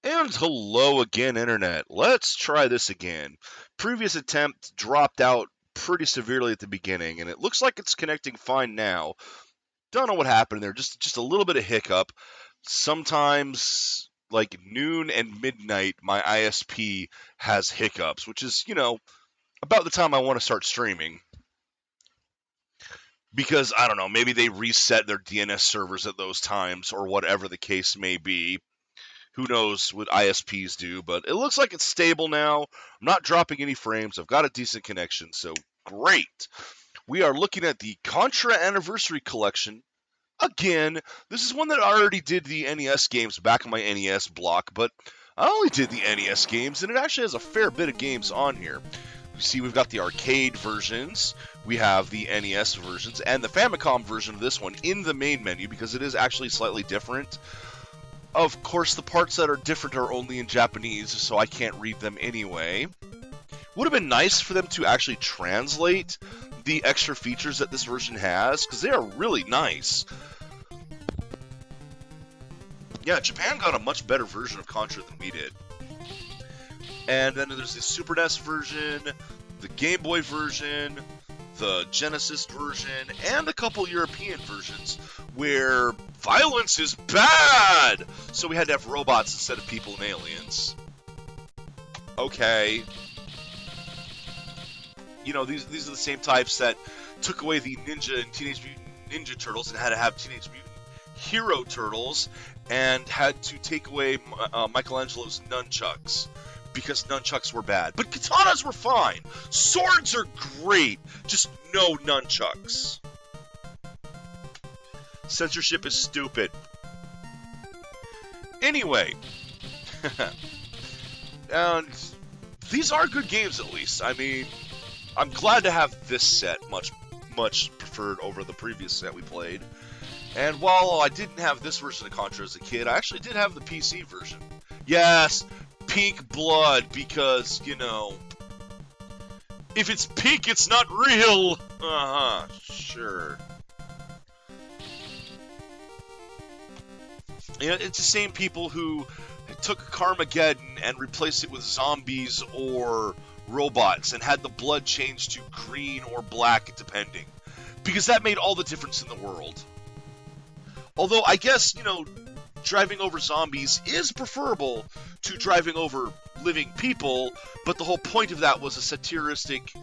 And hello again, Internet. Let's try this again. Previous attempt dropped out pretty severely at the beginning, and it looks like it's connecting fine now. Don't know what happened there. Just a little bit of hiccup. Sometimes, like noon and midnight, my ISP has hiccups, which is, about the time I want to start streaming. Because, I don't know, maybe they reset their DNS servers at those times, or whatever the case may be. Who knows what ISPs do, but it looks like it's stable now. I'm not dropping any frames. I've got a decent connection, so great. We are looking at the Contra Anniversary Collection. Again, this is one that I already did the NES games back in my NES block, but I only did the NES games, and it actually has a fair bit of games on here. You see, we've got the arcade versions, we have the NES versions, and the Famicom version of this one in the main menu, because it is actually slightly different. Of course, the parts that are different are only in Japanese, so I can't read them anyway. Would have been nice for them to actually translate the extra features that this version has, because they are really nice. Yeah, Japan got a much better version of Contra than we did. And then there's the Super NES version, the Game Boy version, the Genesis version, and a couple European versions where violence is bad! So we had to have robots instead of people and aliens. Okay. These are the same types that took away the Ninja and Teenage Mutant Ninja Turtles and had to have Teenage Mutant Hero Turtles and had to take away Michelangelo's nunchucks because nunchucks were bad. But katanas were fine. Swords are great. Just no nunchucks. Censorship is stupid. Anyway. And these are good games, at least. I mean, I'm glad to have this set much preferred over the previous set we played. And while I didn't have this version of Contra as a kid, I actually did have the PC version. Yes, pink blood, because, if it's pink, it's not real! Uh-huh, sure. It's the same people who took Carmageddon and replaced it with zombies or robots and had the blood change to green or black, depending. Because that made all the difference in the world. Although, I guess, driving over zombies is preferable to driving over living people, but the whole point of that was a satiristic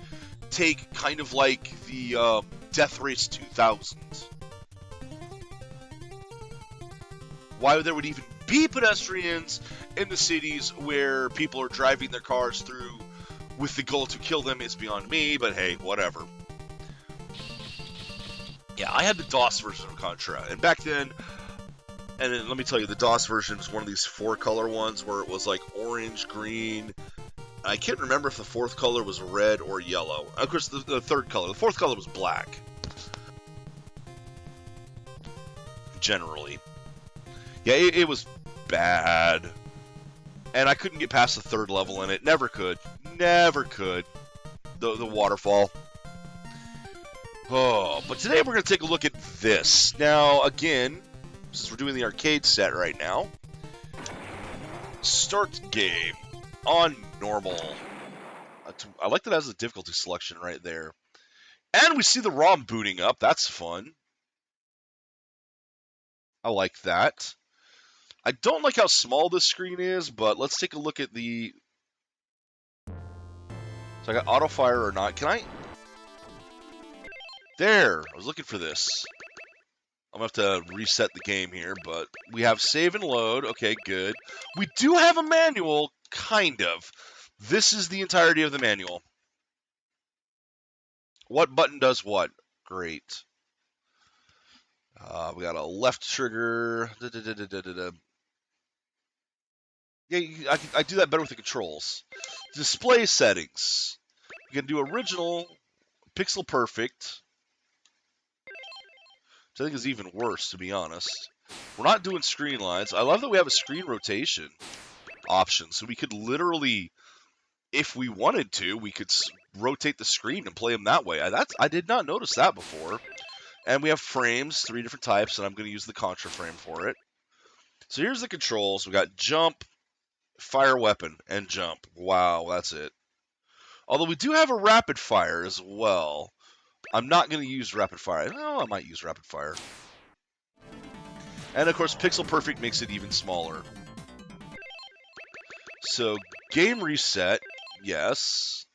take, kind of like the Death Race 2000. Why there would even be pedestrians in the cities where people are driving their cars through with the goal to kill them is beyond me, but hey, whatever. Yeah, I had the DOS version of Contra, and back then, and then let me tell you, the DOS version was one of these 4-color ones where it was like orange, green. I can't remember if the 4th color was red or yellow. Of course, the 3rd color. The 4th color was black. Generally. Yeah, it was bad. And I couldn't get past the 3rd level in it. Never could. Never could. The waterfall. Oh, but today we're going to take a look at this. Now, again, since we're doing the arcade set right now, start game on normal. I like that it has a difficulty selection right there. And we see the ROM booting up. That's fun. I like that. I don't like how small this screen is, but let's take a look at the... So I got auto fire or not. Can I... There! I was looking for this. I'm going to have to reset the game here, but we have save and load. Okay, good. We do have a manual, kind of. This is the entirety of the manual. What button does what? Great. We got a left trigger. Yeah, I do that better with the controls. Display settings. You can do original, pixel perfect. Which I think is even worse, to be honest. We're not doing screen lines. I love that we have a screen rotation option, so we could literally, if we wanted to, we could rotate the screen and play them that way. I did not notice that before. And we have frames, 3 different types, and I'm going to use the Contra frame for it. So here's the controls. We got jump, fire weapon and jump. Wow, that's it. Although we do have a rapid fire as well. I'm not going to use rapid fire. No, I might use rapid fire. And of course, Pixel Perfect makes it even smaller. So, game reset, yes.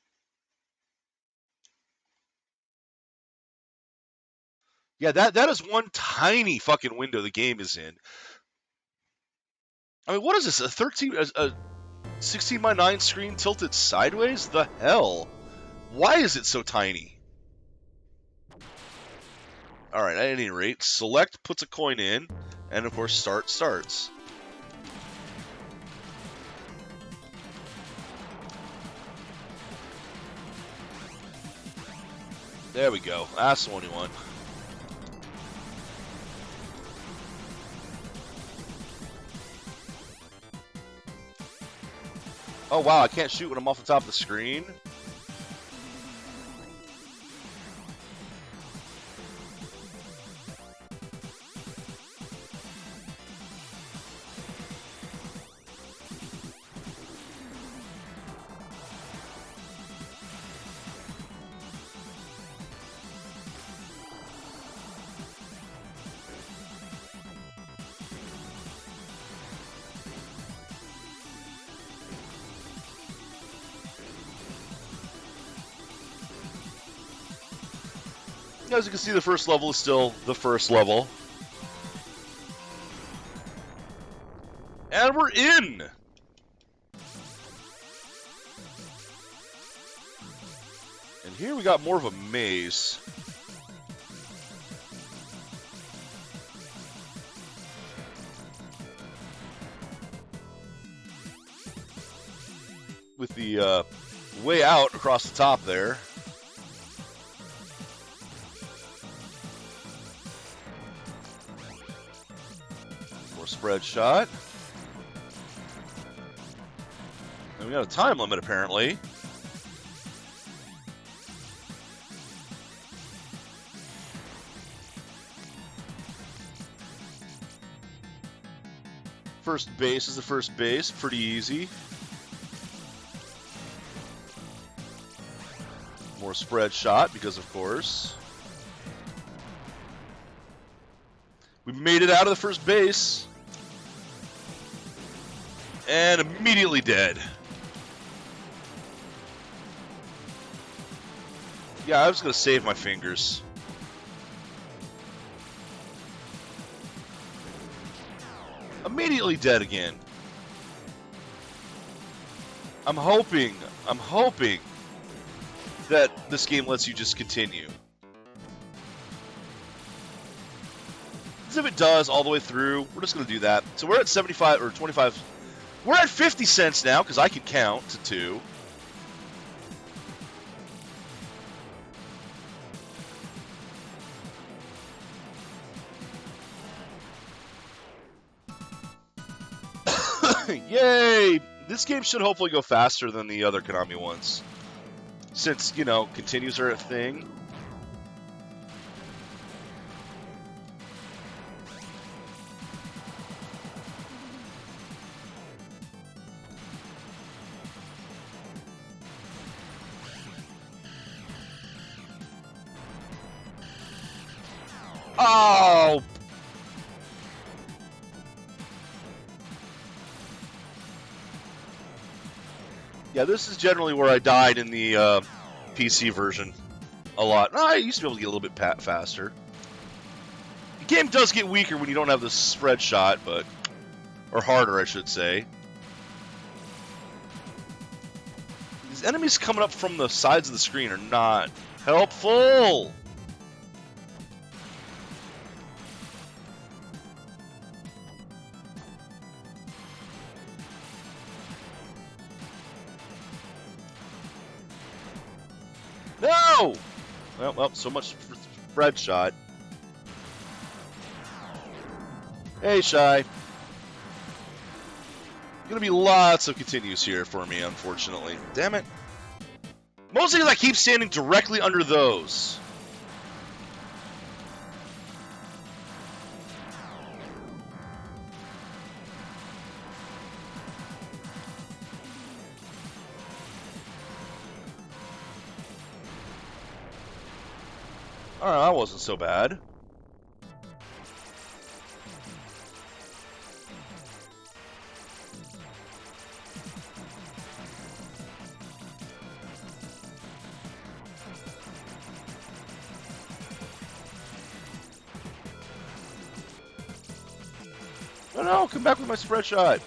Yeah, that is one tiny fucking window the game is in. I mean, what is this? A 16 by 9 screen tilted sideways? The hell? Why is it so tiny? Alright, at any rate, select puts a coin in, and of course start starts. There we go. That's the one you want. Oh wow, I can't shoot when I'm off the top of the screen? As you can see, the first level is still the first level. And we're in! And here we got more of a maze. With the way out across the top there. Spreadshot. And we got a time limit, apparently. First base is the first base. Pretty easy. More Spreadshot, because of course. We made it out of the first base. And immediately dead. Yeah, I was going to save my fingers. Immediately dead again. I'm hoping that this game lets you just continue. Because if it does all the way through, we're just going to do that. So we're at 75 or 25. We're at 50 cents now, because I can count to 2. Yay! This game should hopefully go faster than the other Konami ones. Since, you know, continues are a thing. Oh! Yeah, this is generally where I died in the PC version a lot. I used to be able to get a little bit faster. The game does get weaker when you don't have the Spreadshot, but... or harder, I should say. These enemies coming up from the sides of the screen are not helpful! No! Well, so much for Spreadshot. Hey, Shy. Gonna be lots of continues here for me, unfortunately. Damn it. Mostly because I keep standing directly under those. Alright, that wasn't so bad. No, come back with my Spreadshot.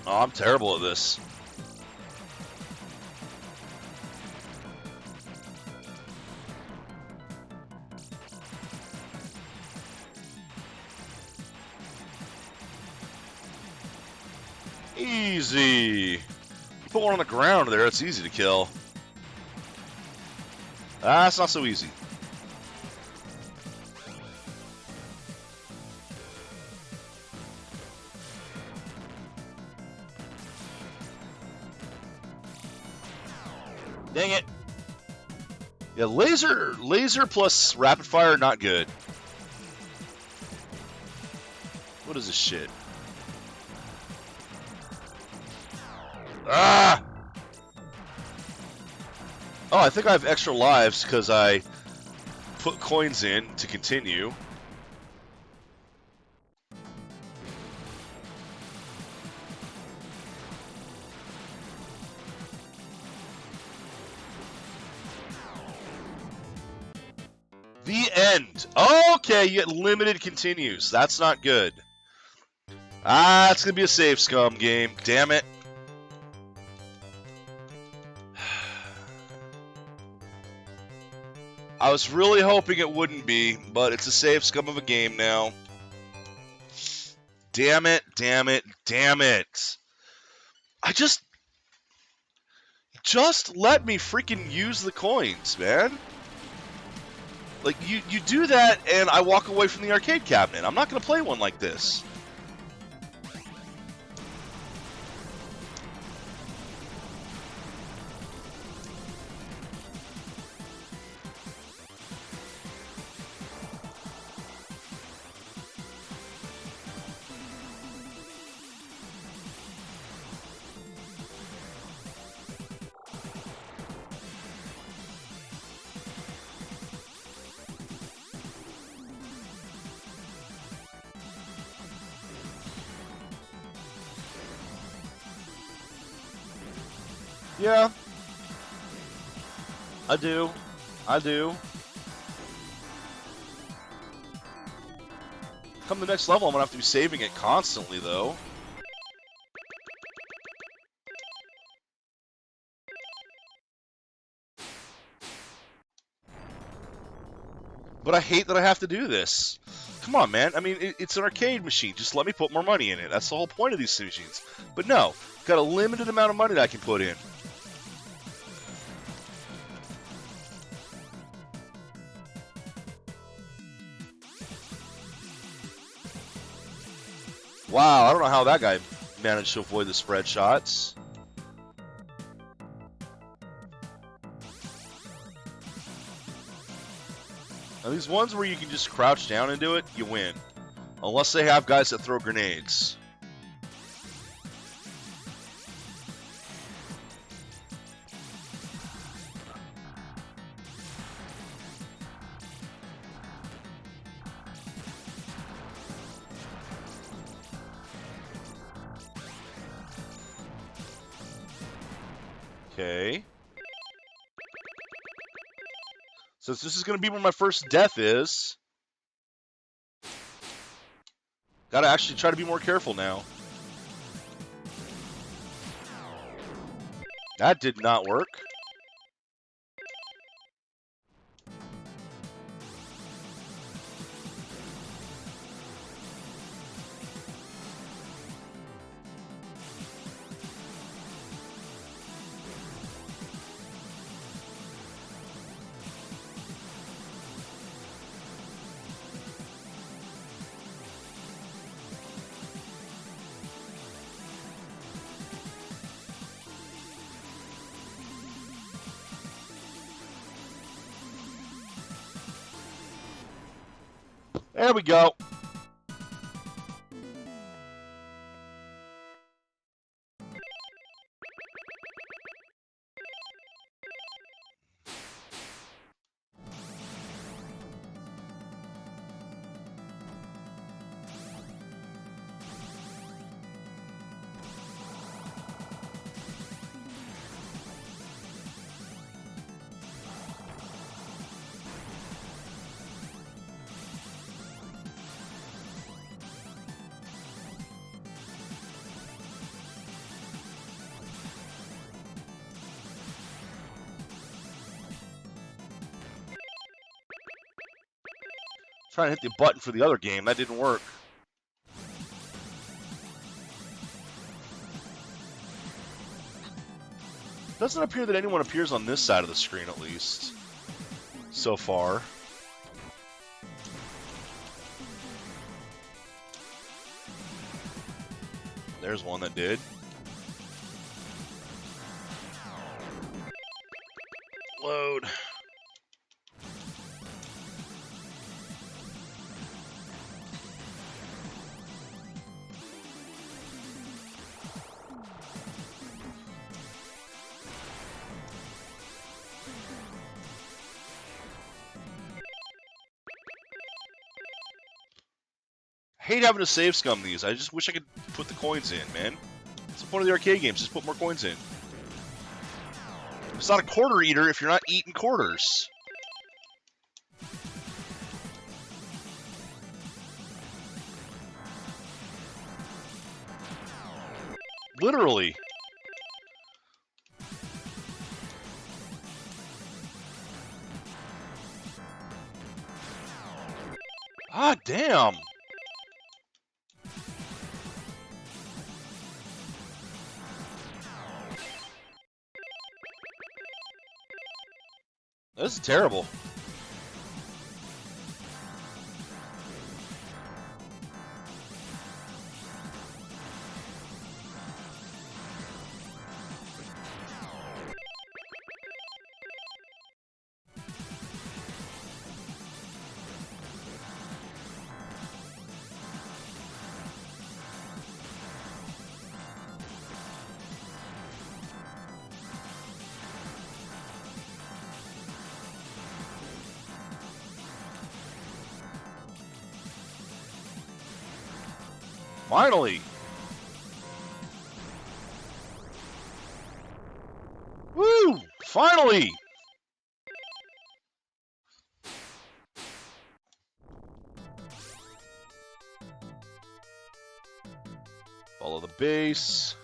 Oh, I'm terrible at this. Easy. You put one on the ground there, it's easy to kill. That's not so easy. Dang it. Yeah, laser plus rapid fire, not good. What is this shit? Ah! Oh, I think I have extra lives because I put coins in to continue. The end. Okay, you get limited continues. That's not good. Ah, it's going to be a save scum game. Damn it. I was really hoping it wouldn't be, but it's a save scum of a game now. Damn it, damn it, damn it. Just let me freaking use the coins, man. Like, you do that, and I walk away from the arcade cabinet. I'm not going to play one like this. Yeah. I do. Come the next level, I'm going to have to be saving it constantly, though. But I hate that I have to do this. Come on, man. I mean, it's an arcade machine. Just let me put more money in it. That's the whole point of these machines. But no, got a limited amount of money that I can put in. Wow, I don't know how that guy managed to avoid the spread shots. Now, these ones where you can just crouch down and do it, you win. Unless they have guys that throw grenades. Okay. So this is going to be where my first death is. Gotta actually try to be more careful now. That did not work. There we go. Trying to hit the button for the other game. That didn't work. Doesn't appear that anyone appears on this side of the screen, at least. So far. There's one that did. Load. I hate having to save scum these. I just wish I could put the coins in, man. It's the point of the arcade games. Just put more coins in. It's not a quarter eater if you're not eating quarters. Literally. Ah, damn. This is terrible. Finally! Woo! Finally! Follow the base.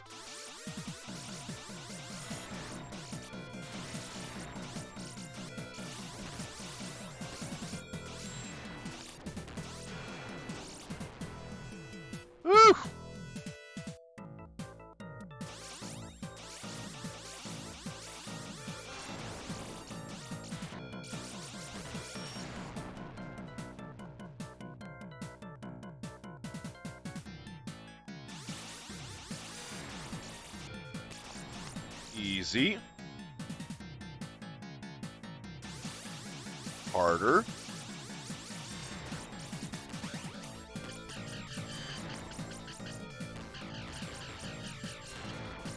Woo! Easy. Harder.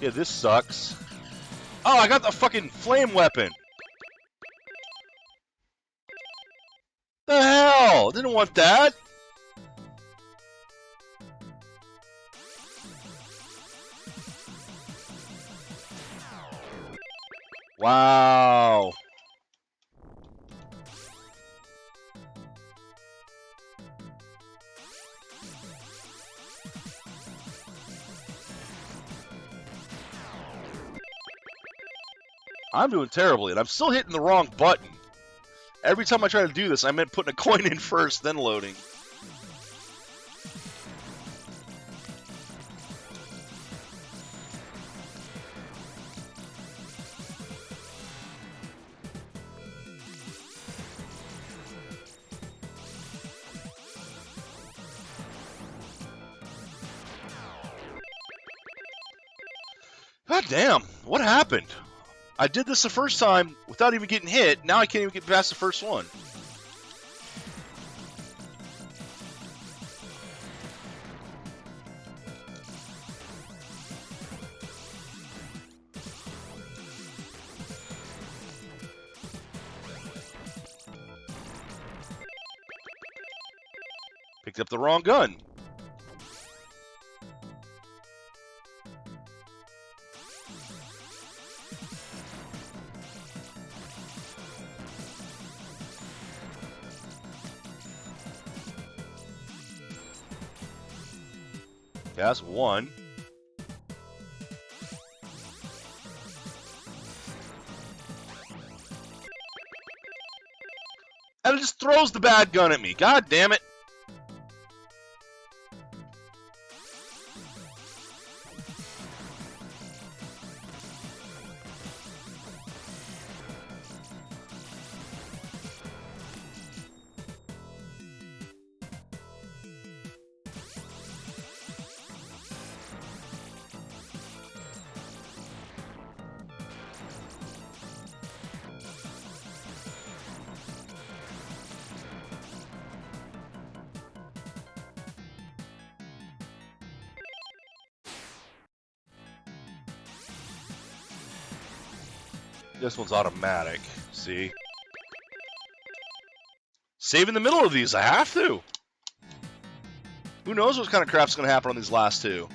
Yeah, this sucks. Oh, I got the fucking flame weapon. The hell? Didn't want that. Wow. I'm doing terribly, and I'm still hitting the wrong button. Every time I try to do this, I meant putting a coin in first, then loading. God damn, what happened? I did this the first time without even getting hit. Now I can't even get past the first one. Picked up the wrong gun. That's one. And it just throws the bad gun at me. God damn it. This one's automatic. See? Save in the middle of these. I have to. Who knows what kind of crap's going to happen on these last two?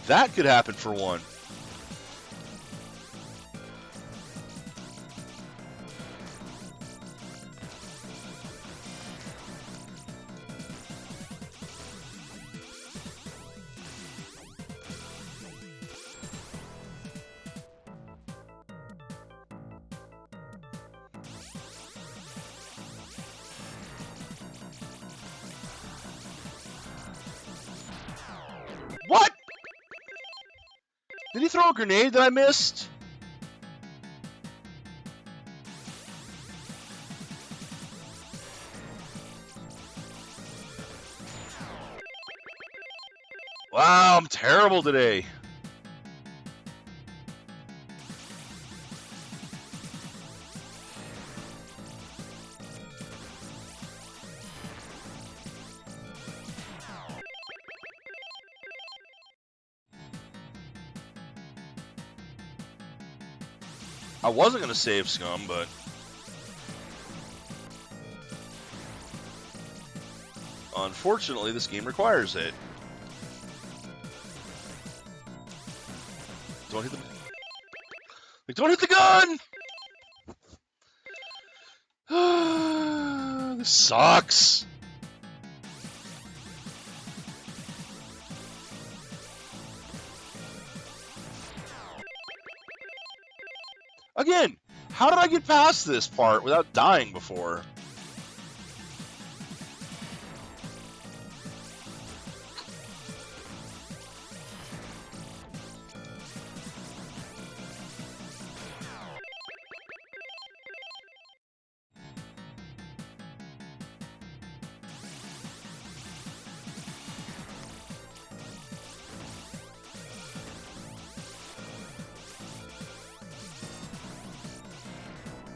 That could happen for one. What? Did he throw a grenade that I missed? Wow, I'm terrible today. I wasn't going to save Scum, but... unfortunately, this game requires it. Don't hit the... like, don't hit the gun! This sucks! Again, how did I get past this part without dying before?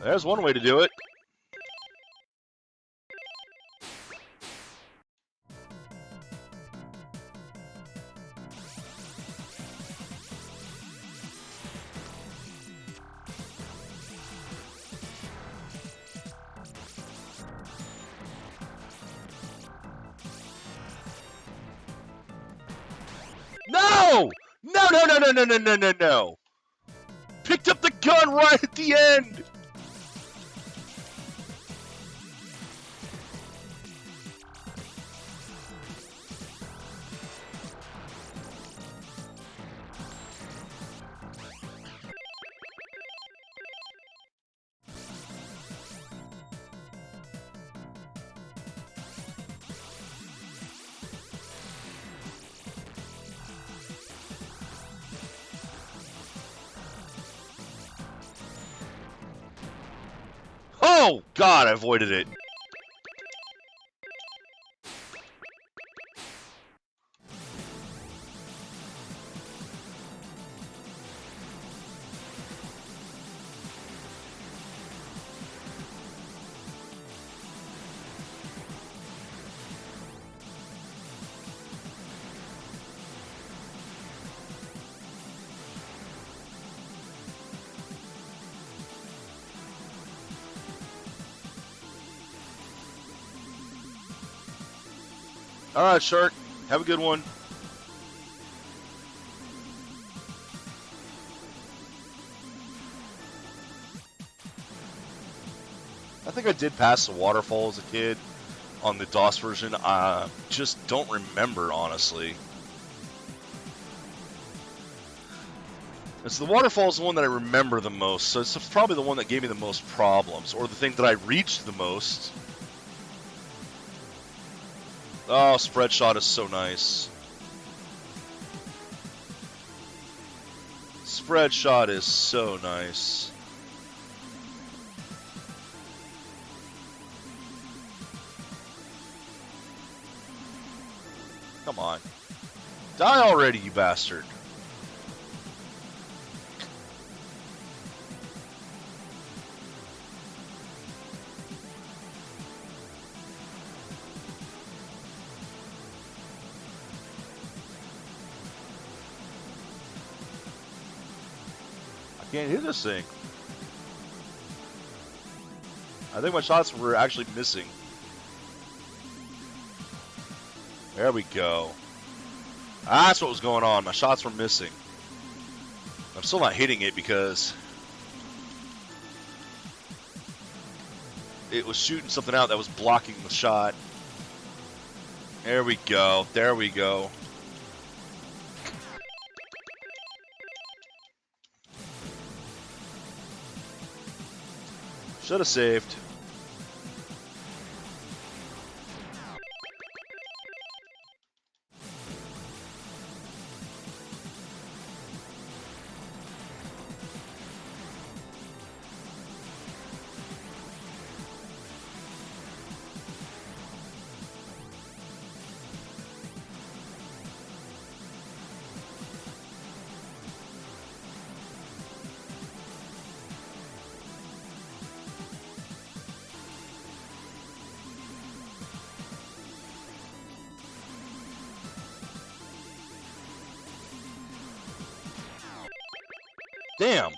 There's one way to do it. No! No, no, no, no, no, no, no, no, no! Picked up the gun right at the end! Oh, God, I avoided it. All right, Shark. Have a good one. I think I did pass the waterfall as a kid on the DOS version. I just don't remember, honestly. It's the waterfall is the one that I remember the most, so it's probably the one that gave me the most problems, or the thing that I reached the most. Oh, Spreadshot is so nice. Spreadshot is so nice. Come on. Die already, you bastard. I can't hit this thing. I think my shots were actually missing. There we go. That's what was going on. My shots were missing. I'm still not hitting it because it was shooting something out that was blocking the shot. There we go. There we go. Should have saved. Damn.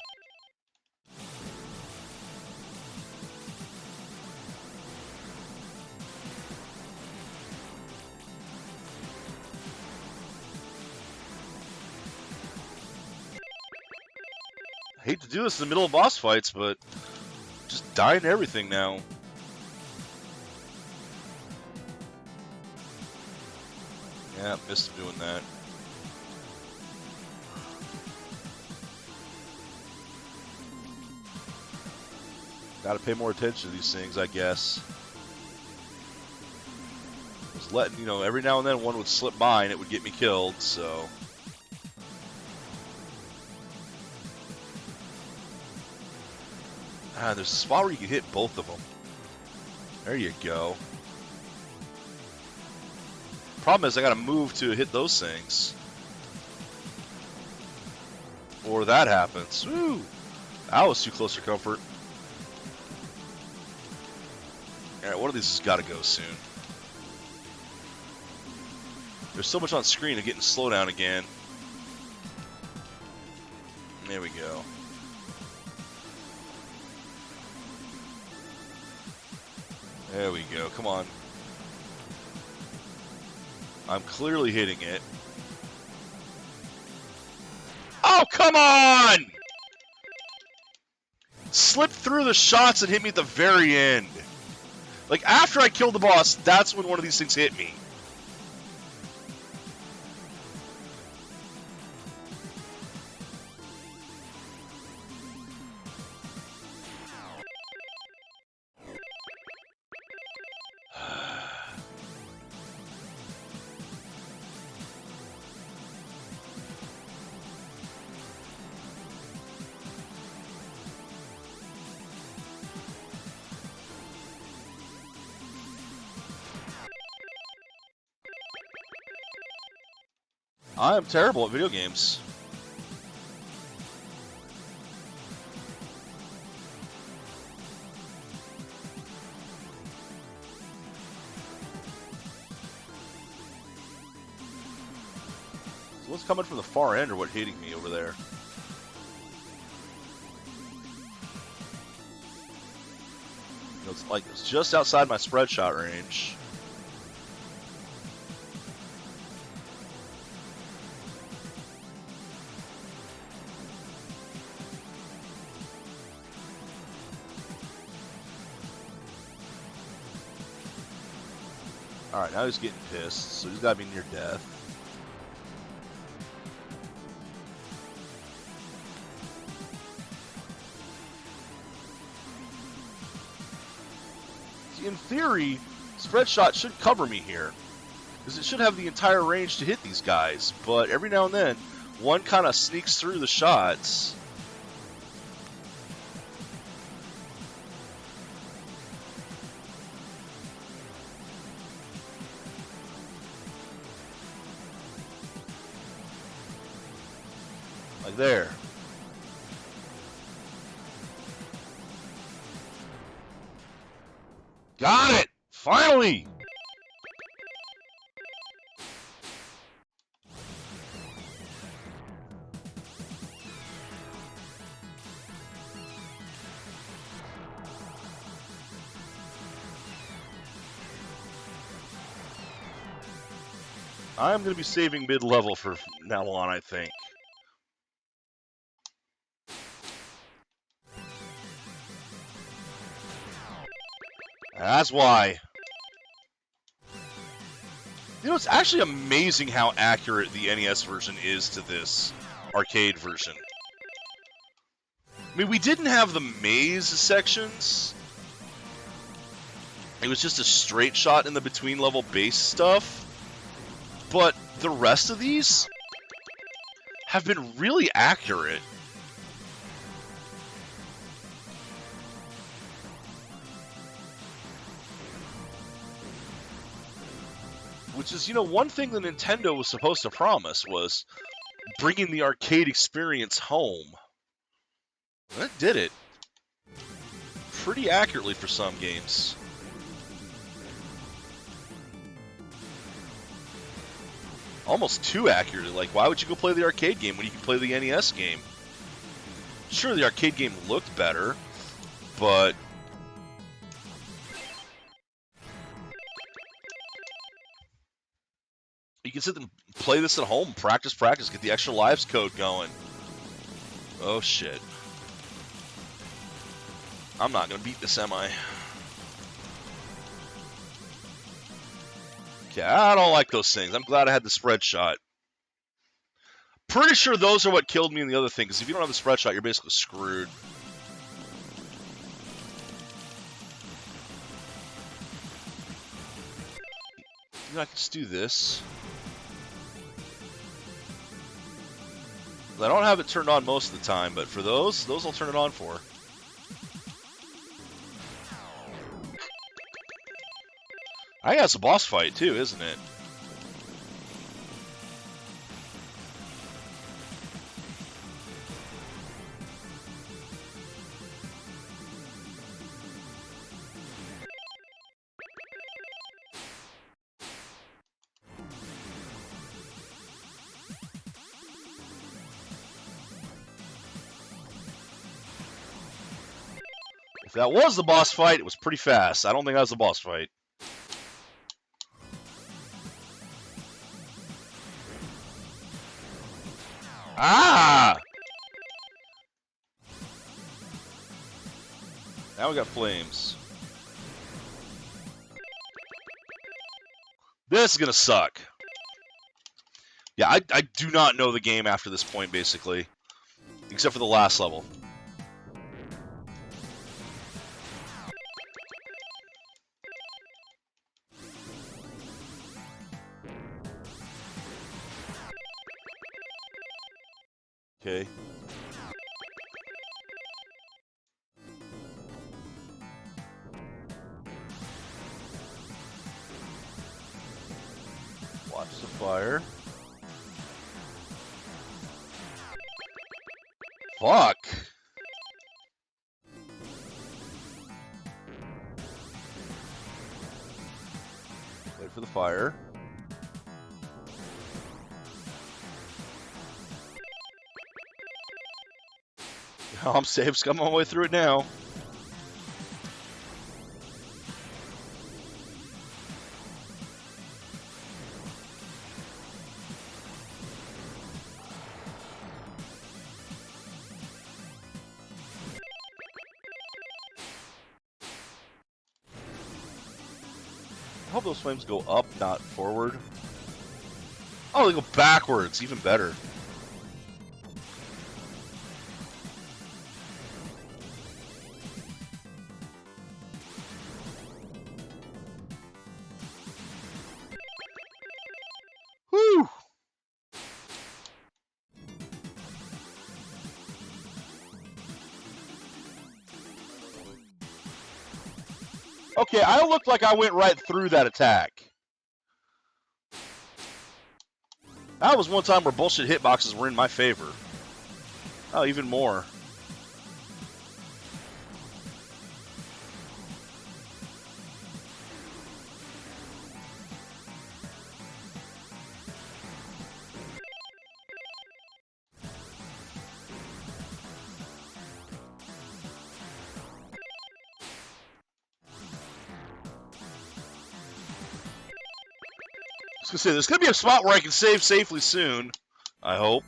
I hate to do this in the middle of boss fights, but just dying to everything now. Yeah, missed him doing that. Gotta pay more attention to these things, I guess. Was letting, you know, every now and then one would slip by and it would get me killed, so. Ah, there's a spot where you can hit both of them. There you go. Problem is, I gotta move to hit those things. Or that happens. Woo! That was too close for comfort. Alright, one of these has got to go soon. There's so much on screen of getting slow down again. There we go. There we go. Come on. I'm clearly hitting it. Oh, come on! Slipped through the shots and hit me at the very end. Like, after I killed the boss, that's when one of these things hit me. I am terrible at video games. So what's coming from the far end or what hitting me over there? You know, it's like it's just outside my Spreadshot range. Alright, now he's getting pissed, so he's got to be near death. in theory, Spreadshot should cover me here. Because it should have the entire range to hit these guys. But every now and then, one kind of sneaks through the shots. Like there. Got it! Finally! I'm going to be saving mid-level for now on, I think. That's why. You know, it's actually amazing how accurate the NES version is to this arcade version. I mean, we didn't have the maze sections. It was just a straight shot in the between-level base stuff. But the rest of these have been really accurate. Which is, you know, one thing that Nintendo was supposed to promise was bringing the arcade experience home. And it did it pretty accurately for some games. Almost too accurately. Like, why would you go play the arcade game when you can play the NES game? Sure, the arcade game looked better, but you can sit and play this at home, practice, get the extra lives code going. Oh, shit. I'm not going to beat this, am I? Okay, I don't like those things. I'm glad I had the spread shot. Pretty sure those are what killed me in the other thing, because if you don't have the spread shot, you're basically screwed. You know, I can just do this. I don't have it turned on most of the time, but for those I'll turn it on for. I think that's a boss fight too, isn't it? If that was the boss fight, it was pretty fast. I don't think that was the boss fight. Ah! Now we got flames. This is gonna suck. Yeah, I do not know the game after this point, basically. Except for the last level. Okay. Watch the fire. Fuck! Wait for the fire. I'm safe, I'm on my way through it now. I hope those flames go up, not forward. Oh, they go backwards, even better. Okay, I looked like I went right through that attack. That was one time where bullshit hitboxes were in my favor. Oh, even more. I was gonna say, there's gonna be a spot where I can save safely soon. I hope.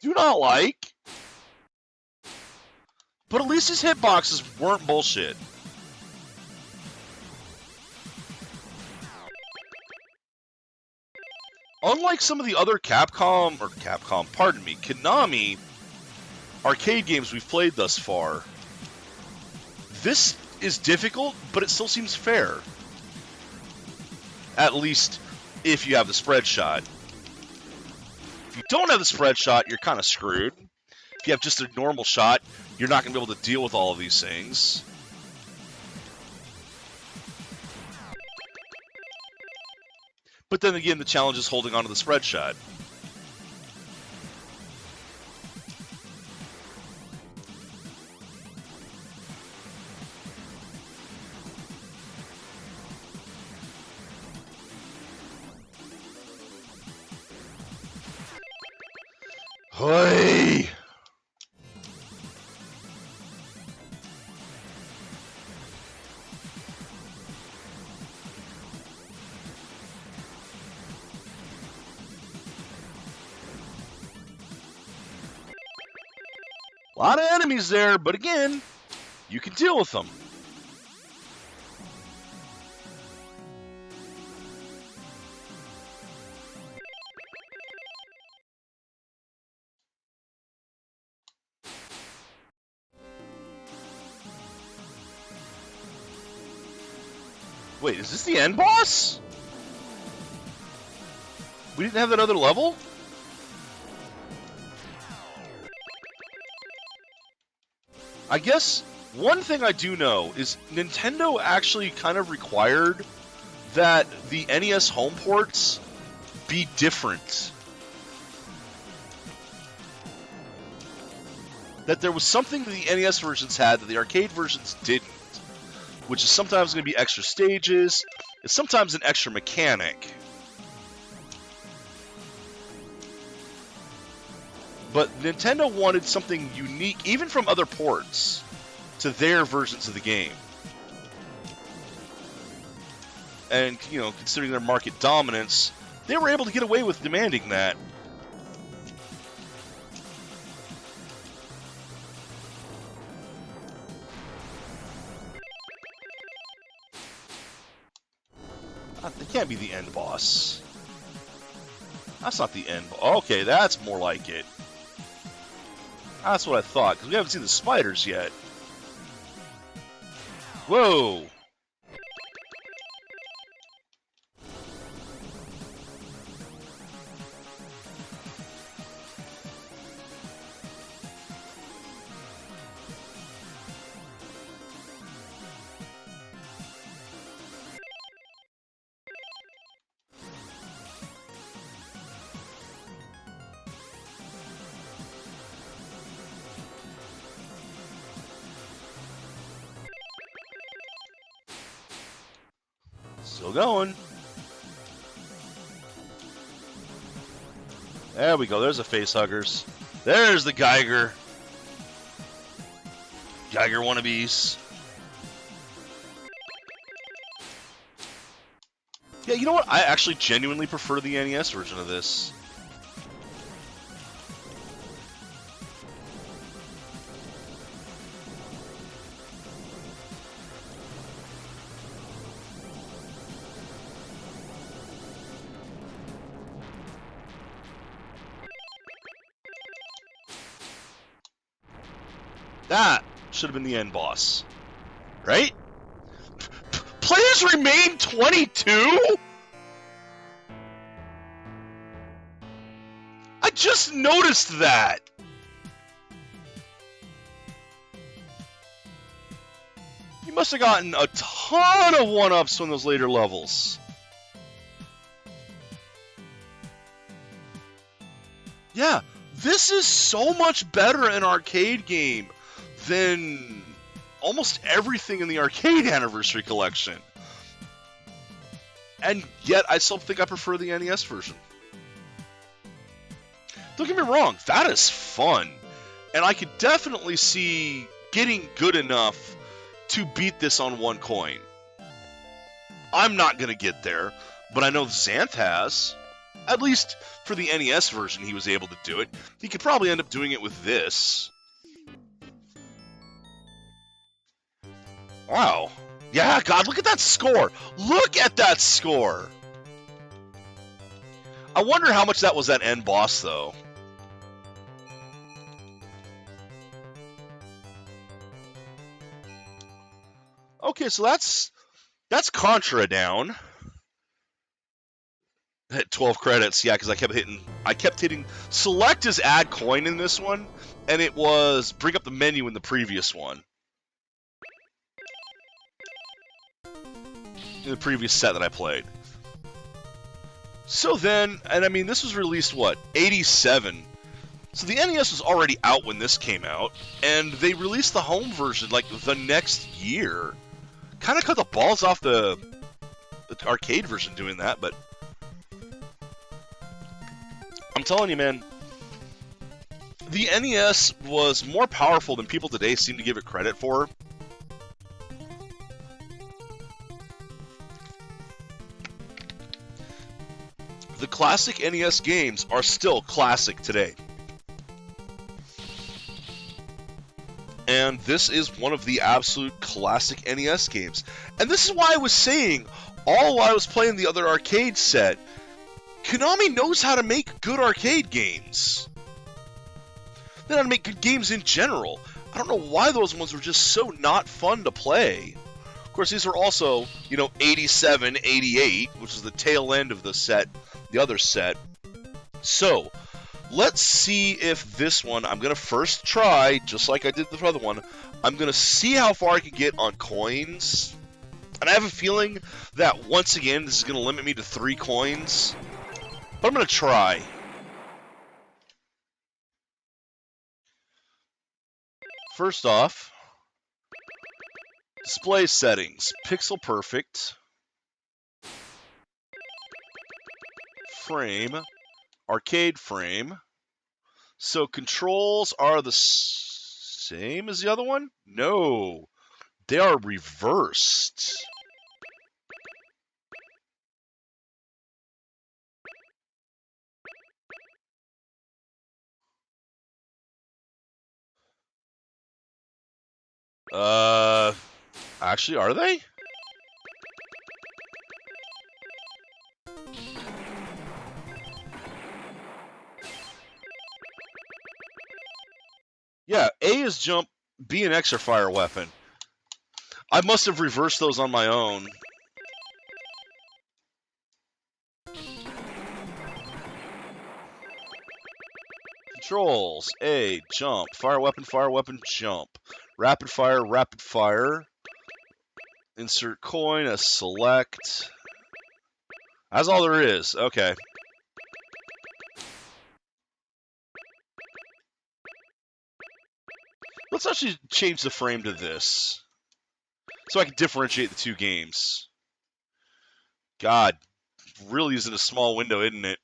Do not like. But at least his hitboxes weren't bullshit. Unlike some of the other Konami arcade games we've played thus far, this is difficult, but it still seems fair. At least if you have the Spreadshot. If you don't have the Spreadshot, you're kind of screwed. If you have just a normal shot, you're not going to be able to deal with all of these things. But then again, the challenge is holding on to the Spreadshot. Hey! A lot of enemies there, but again, you can deal with them. Wait, is this the end boss? We didn't have that other level? I guess one thing I do know is Nintendo actually kind of required that the NES home ports be different. That there was something that the NES versions had that the arcade versions didn't, which is sometimes going to be extra stages, it's sometimes an extra mechanic. But Nintendo wanted something unique, even from other ports, to their versions of the game. And, you know, considering their market dominance, they were able to get away with demanding that. They can't be the end boss. That's not the end. Okay, that's more like it. That's what I thought, because we haven't seen the spiders yet. Whoa! Still going. There we go. There's the facehuggers. There's the Geiger. Geiger wannabes. Yeah, you know what? I actually genuinely prefer the NES version of this. That should have been the end boss. Right? Players remain 22? I just noticed that. You must have gotten a ton of one-ups on those later levels. Yeah, this is so much better an arcade game than almost everything in the Arcade Anniversary Collection. And yet, I still think I prefer the NES version. Don't get me wrong, that is fun. And I could definitely see getting good enough to beat this on one coin. I'm not going to get there, but I know Xanth has. At least for the NES version, he was able to do it. He could probably end up doing it with this. Wow. Yeah, God, look at that score. Look at that score. I wonder how much that was that end boss, though. Okay, so that's Contra down. Hit 12 credits, yeah, because I kept hitting select as add coin in this one, and it was bring up the menu in the previous one. In the previous set that I played. So then, and I mean, this was released, what, 87? So the NES was already out when this came out, and they released the home version, like, the next year. Kind of cut the balls off the arcade version doing that, but I'm telling you, man, the NES was more powerful than people today seem to give it credit for. The classic NES games are still classic today. And this is one of the absolute classic NES games. And this is why I was saying, all while I was playing the other arcade set, Konami knows how to make good arcade games. They know how to make good games in general. I don't know why those ones were just so not fun to play. Of course, these are also, 87, 88, which is the tail end of the set, the other set. So, let's see if this one, I'm going to first try, just like I did the other one, I'm going to see how far I can get on coins. And I have a feeling that, once again, this is going to limit me to 3 coins. But I'm going to try. First off, display settings, pixel perfect, frame, arcade frame. So controls are the same as the other one? No, they are reversed. Actually, are they? Yeah, A is jump, B and X are fire weapon. I must have reversed those on my own. Controls, A, jump, fire weapon, jump. Rapid fire. Insert coin, a select. That's all there is. Okay. Let's actually change the frame to this, so I can differentiate the two games. God, really isn't a small window, isn't it?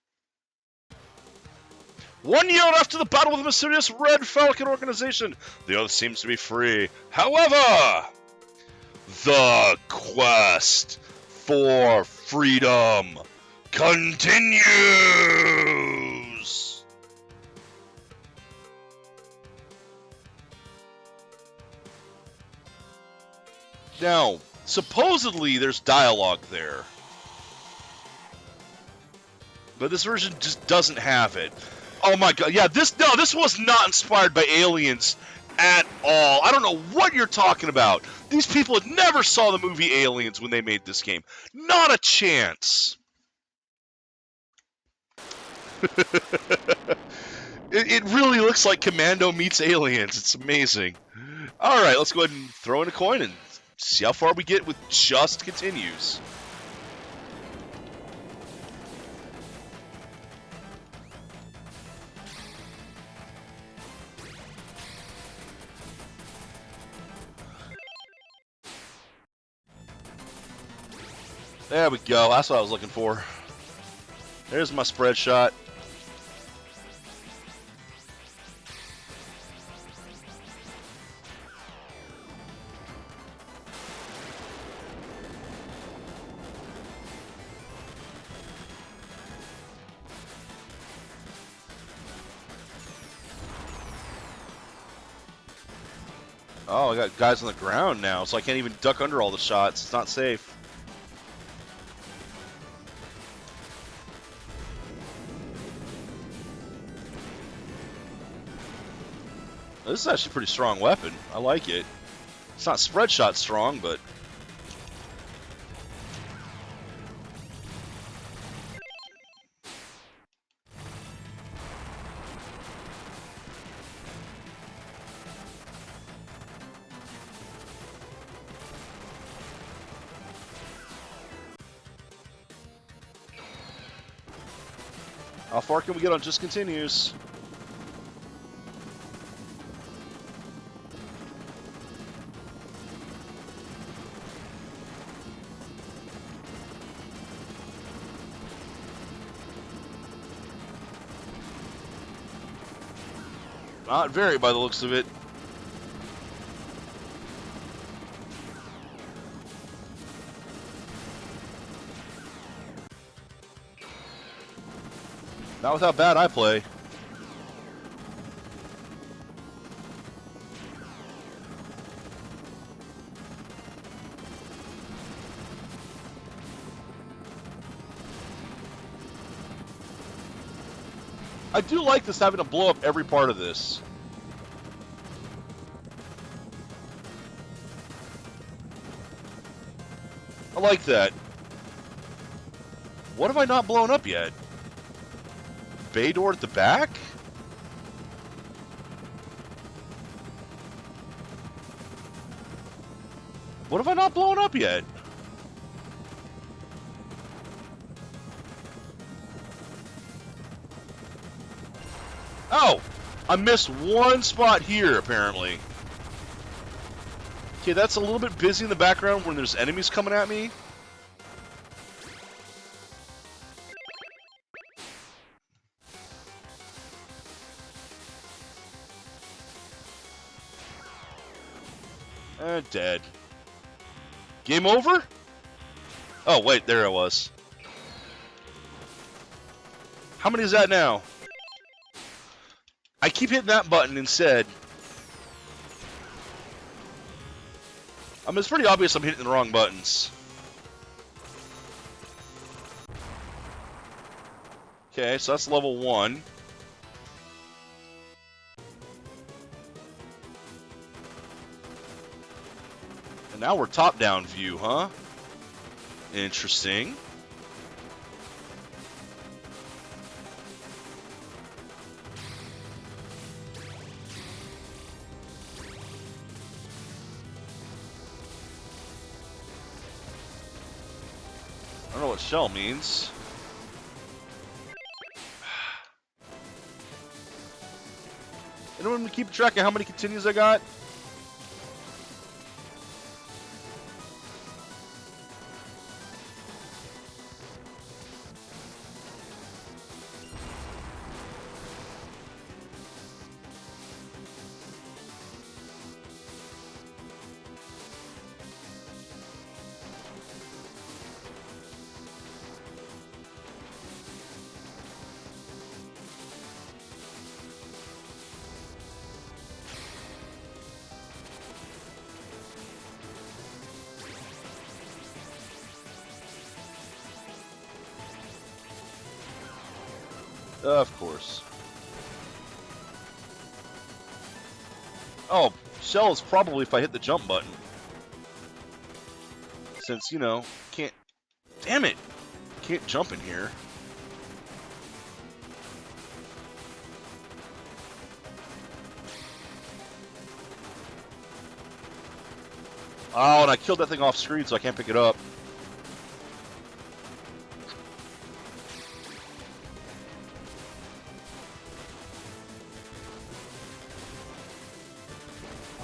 1 year after the battle with the mysterious Red Falcon organization, the Earth seems to be free. However, the quest for freedom continues. Now, supposedly there's dialogue there, but this version just doesn't have it. Oh my god, yeah, this was not inspired by Aliens at all. I don't know what you're talking about. These people had never saw the movie Aliens when they made this game. Not a chance. It really looks like Commando meets Aliens. It's amazing. All right, let's go ahead and throw in a coin and see how far we get with just continues. There we go. That's what I was looking for. There's my spread shot. Oh, I got guys on the ground now, so I can't even duck under all the shots. It's not safe. This is actually a pretty strong weapon. I like it. It's not Spreadshot strong, but... How far can we get on just continues? Not very by the looks of it. Not with how bad I play. I do like this having to blow up every part of this. I like that. What have I not blown up yet? Bay door at the back? What have I not blown up yet? Oh! I missed one spot here, apparently. Okay, that's a little bit busy in the background when there's enemies coming at me. Dead. Game over? Oh, wait, there I was. How many is that now? I keep hitting that button instead. I mean, it's pretty obvious I'm hitting the wrong buttons. Okay, so that's level 1. And now we're top-down view, huh? Interesting. I don't know what shell means. Anyone keep track of how many continues I got? Of course. Oh, Shell is probably if I hit the jump button. Since, you know, can't... Damn it! Can't jump in here. Oh, and I killed that thing off screen, so I can't pick it up.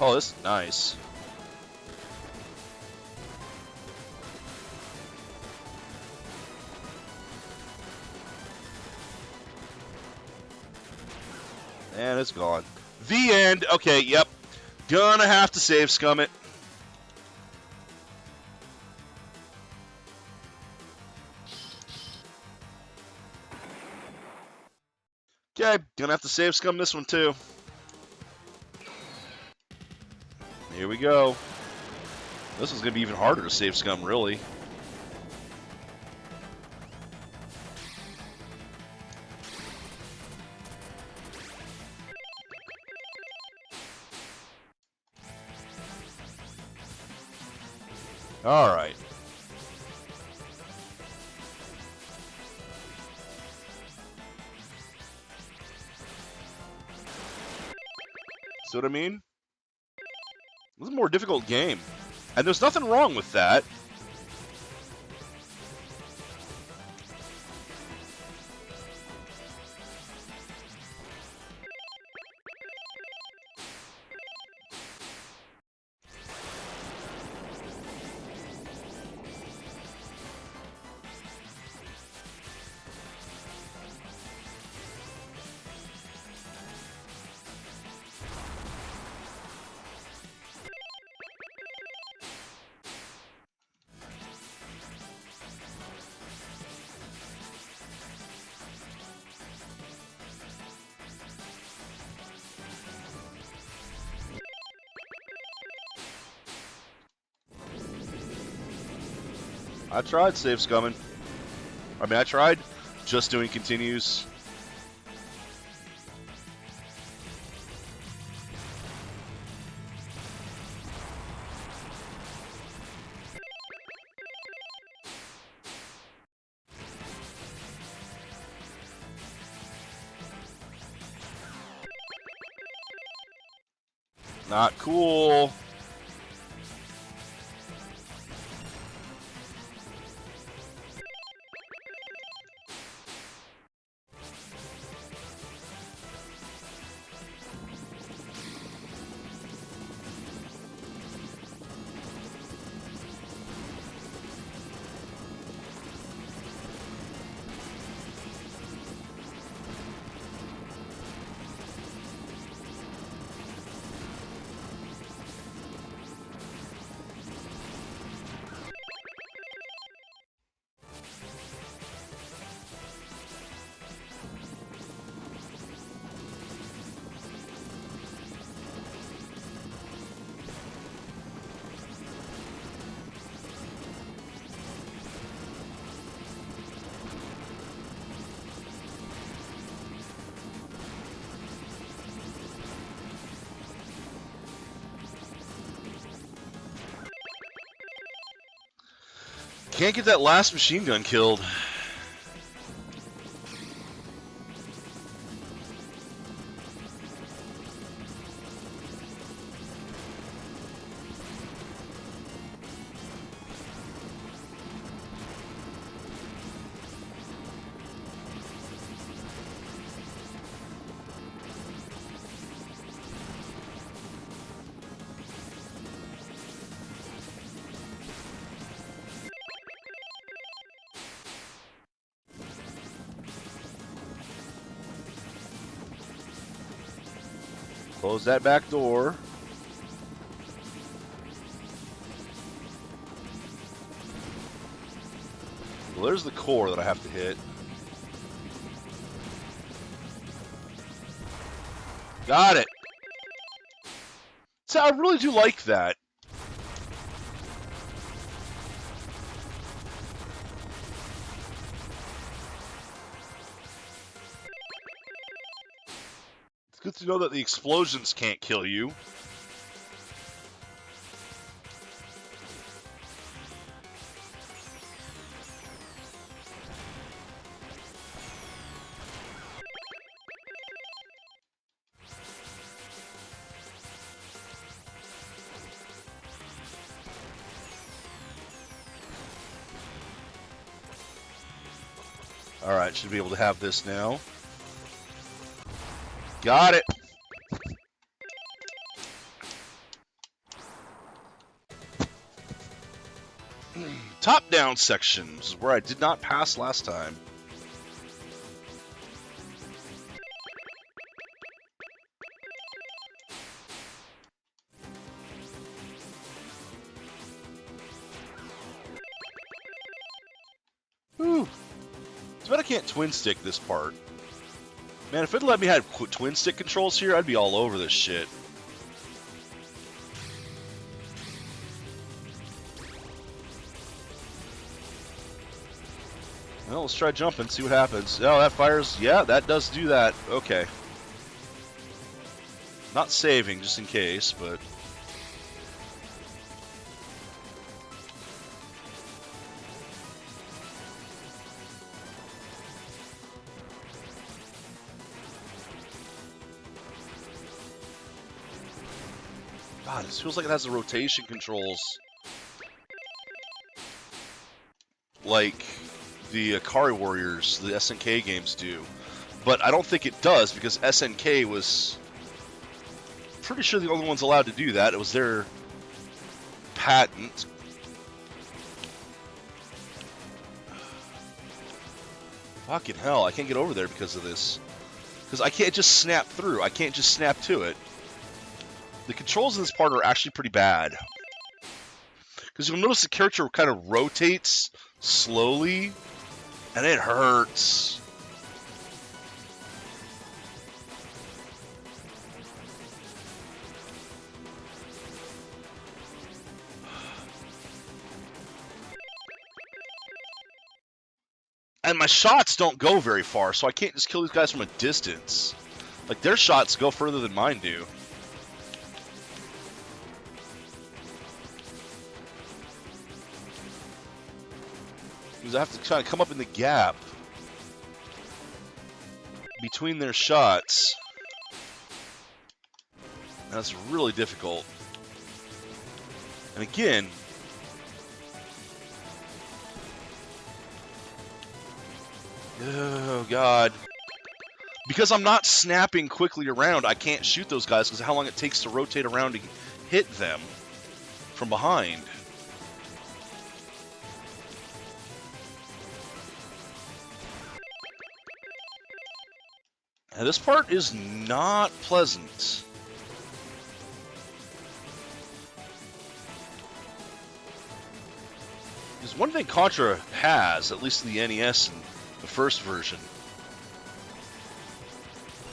Oh, this is nice. And it's gone. The end. Okay, yep. Gonna have to save scum it. Okay, gonna have to save scum this one too. Here we go. This is gonna be even harder to save scum, really. All right. See what I mean? This is a more difficult game. And there's nothing wrong with that. I tried save scumming. I mean, I tried just doing continues. Not cool. Can't get that last machine gun killed. Close that back door. Well, there's the core that I have to hit. Got it. So I really do like that. It's good to know that the explosions can't kill you. Alright, should be able to have this now. Got it! Top-down sections, where I did not pass last time. Whew. Too bad I can't twin stick this part. Man, if it let me have twin stick controls here, I'd be all over this shit. Well, let's try jumping, see what happens. Oh, that fires. Yeah, that does do that. Okay. Not saving, just in case, but... God, this feels like it has the rotation controls. Like the Akari Warriors, the SNK games do. But I don't think it does, because SNK was pretty sure the only ones allowed to do that. It was their patent. Fucking hell, I can't get over there because of this. Because I can't just snap through. I can't just snap to it. The controls in this part are actually pretty bad. Because you'll notice the character kind of rotates slowly, and it hurts. And my shots don't go very far, so I can't just kill these guys from a distance. Like, their shots go further than mine do. Because I have to kind of come up in the gap between their shots. And that's really difficult. And again, oh god. Because I'm not snapping quickly around, I can't shoot those guys because of how long it takes to rotate around to hit them from behind. And this part is not pleasant. Because one thing Contra has, at least in the NES and the first version,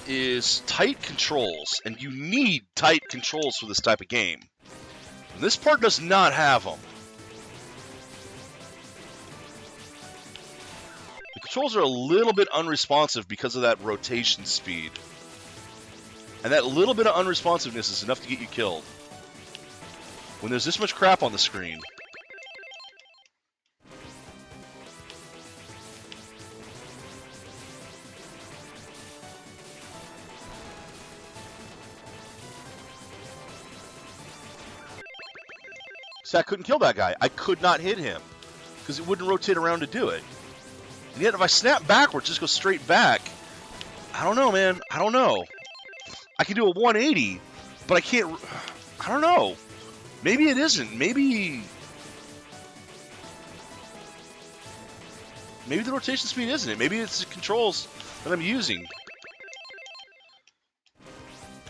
is tight controls. And you need tight controls for this type of game. And this part does not have them. The controls are a little bit unresponsive because of that rotation speed. And that little bit of unresponsiveness is enough to get you killed. When there's this much crap on the screen. See, I couldn't kill that guy. I could not hit him. Because it wouldn't rotate around to do it. And yet if I snap backwards, just go straight back. I don't know, man. I don't know. I can do a 180, but I can't... I don't know. Maybe it isn't. Maybe the rotation speed isn't it. Maybe it's the controls that I'm using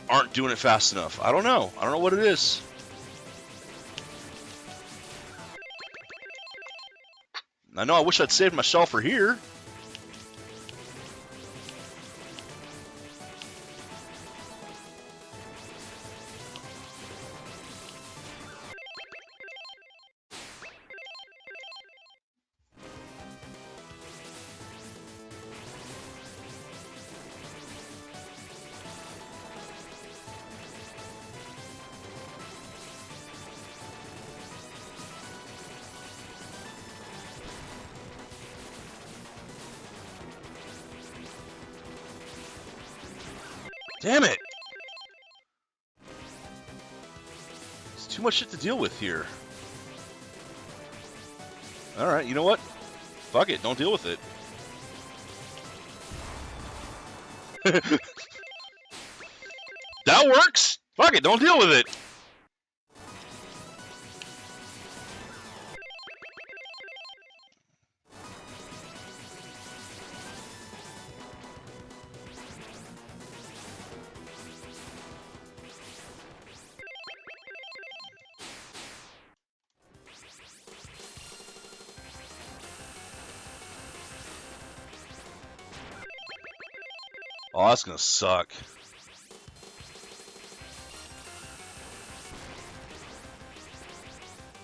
aren't doing it fast enough. I don't know. I don't know what it is. I know I wish I'd saved my shell for here. Damn it! There's too much shit to deal with here. Alright, you know what? Fuck it, don't deal with it. That works! Fuck it, don't deal with it! Oh, that's gonna suck.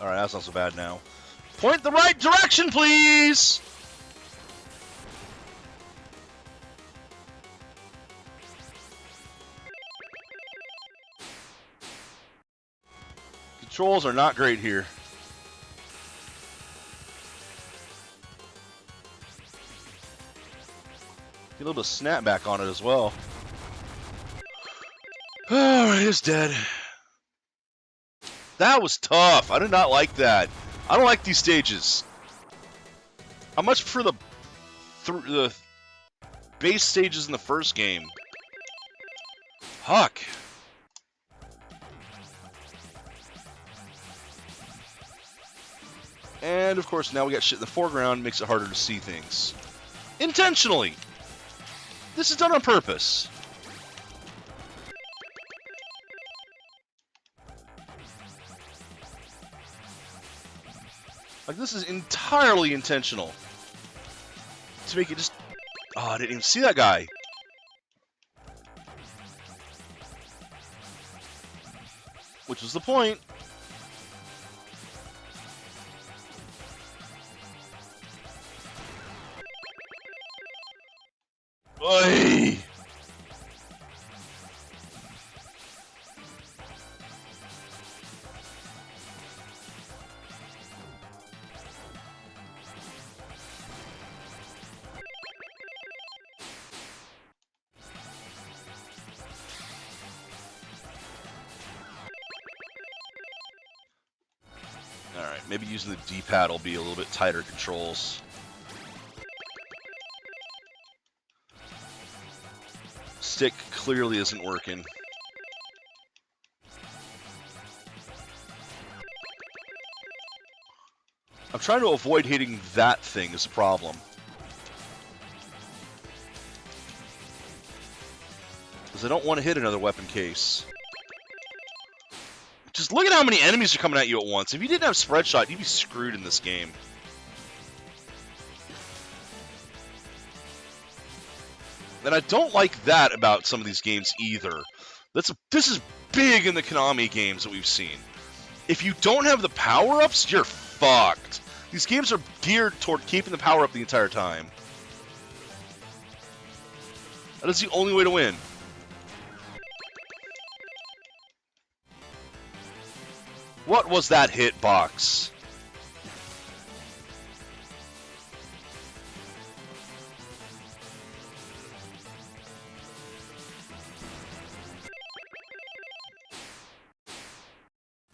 Alright, that's not so bad now. Point the right direction, please! Controls are not great here. Get a little bit of snapback on it as well. Alright, it's dead. That was tough. I did not like that. I don't like these stages. I much prefer the base stages in the first game. Huck. And of course now we got shit in the foreground, makes it harder to see things. Intentionally. This is done on purpose. Like, this is entirely intentional. To make it just... Oh, I didn't even see that guy. Which was the point. Oy! Alright, maybe using the D-pad will be a little bit tighter controls. Stick clearly isn't working. I'm trying to avoid hitting that thing is a problem. Because I don't want to hit another weapon case. Just look at how many enemies are coming at you at once. If you didn't have Spreadshot, you'd be screwed in this game. And I don't like that about some of these games either. This is big in the Konami games that we've seen. If you don't have the power-ups, you're fucked. These games are geared toward keeping the power-up the entire time. That is the only way to win. What was that hitbox?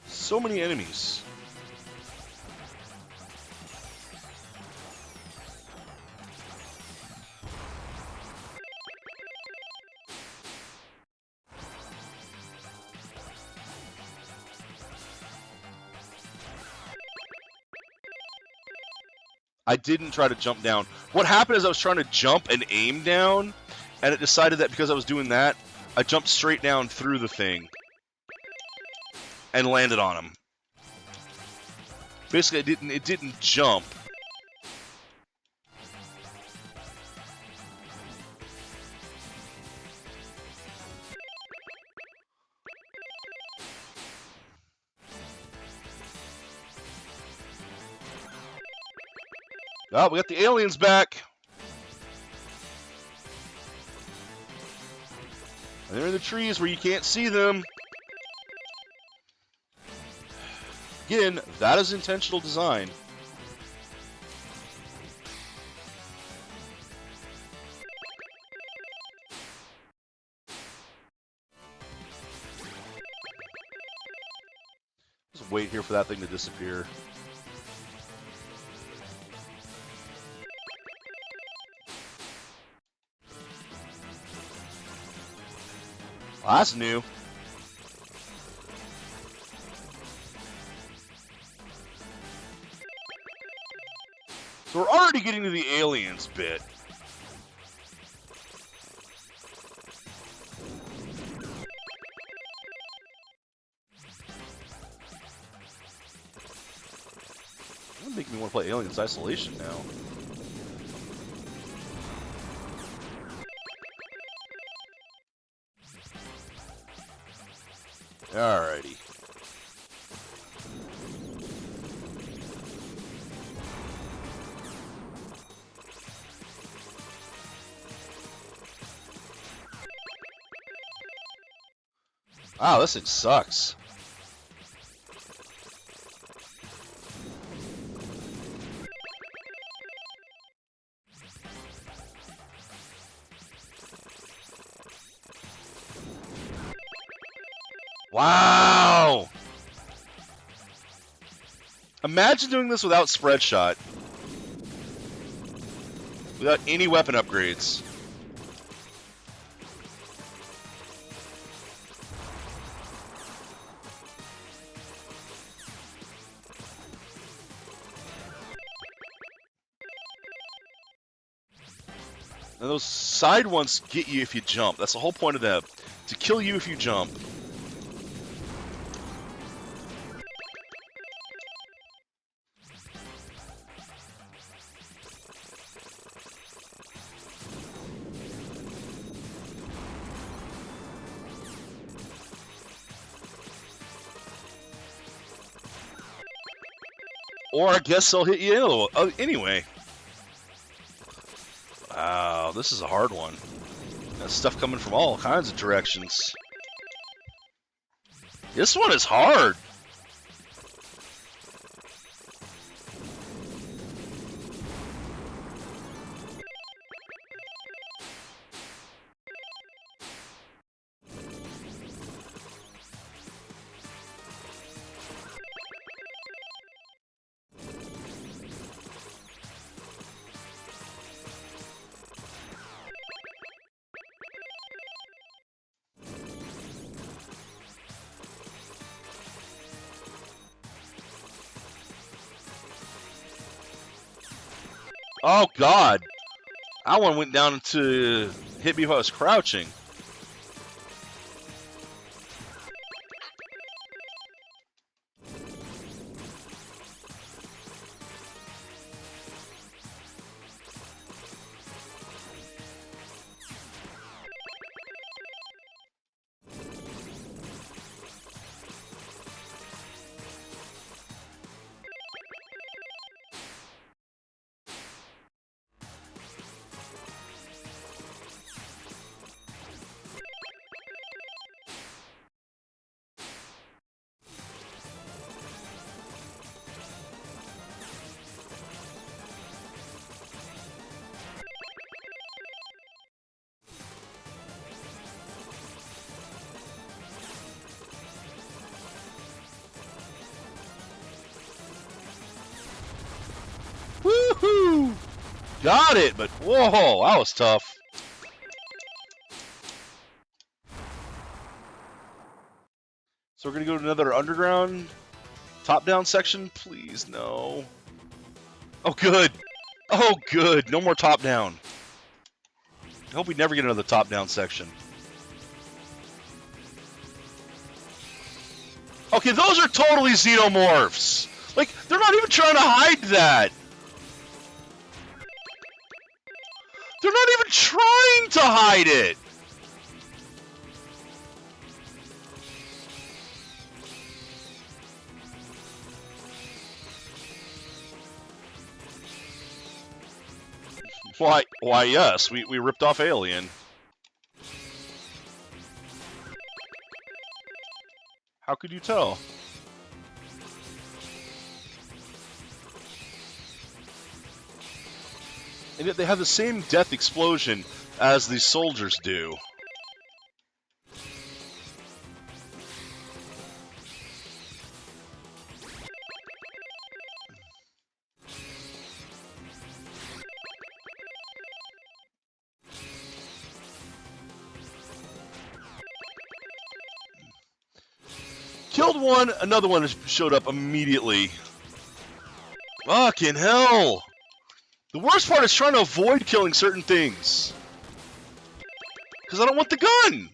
So many enemies. I didn't try to jump down. What happened is I was trying to jump and aim down, and it decided that because I was doing that, I jumped straight down through the thing and landed on him. Basically, it didn't jump. Oh, we got the aliens back. And they're in the trees where you can't see them. Again, that is intentional design. Just wait here for that thing to disappear. Oh, that's new. So we're already getting to the aliens bit. That make me want to play Aliens Isolation now. Alrighty. Wow, this thing sucks. Wow! Imagine doing this without Spreadshot. Without any weapon upgrades. And those side ones get you if you jump. That's the whole point of them. To kill you if you jump. Or I guess they'll hit you anyway. Wow, this is a hard one. That's stuff coming from all kinds of directions. This one is hard. Oh, God. That one went down to hit me if I was crouching. Woohoo! Got it, but whoa, that was tough. So we're gonna go to another underground top-down section? Please, no. Oh, good. Oh, good. No more top-down. I hope we never get another top-down section. Okay, those are totally xenomorphs. Like, they're not even trying to hide that. They're not even trying to hide it. Why, yes, we ripped off Alien. How could you tell? And yet they have the same death explosion as the soldiers do. Killed one, another one showed up immediately. Fucking hell! The worst part is trying to avoid killing certain things. Because I don't want the gun!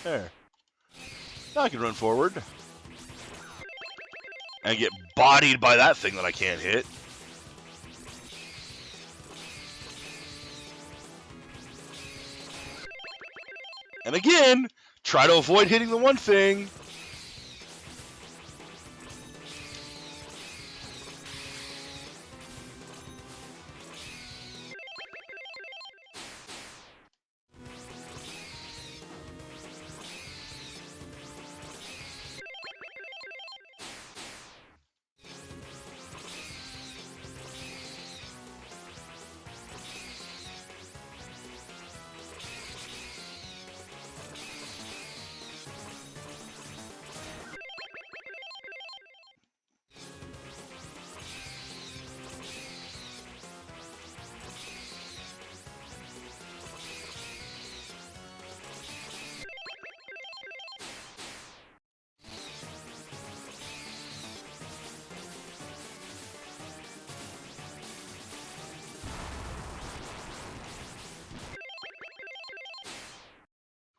There. Now I can run forward. And get bodied by that thing that I can't hit. And again, try to avoid hitting the one thing.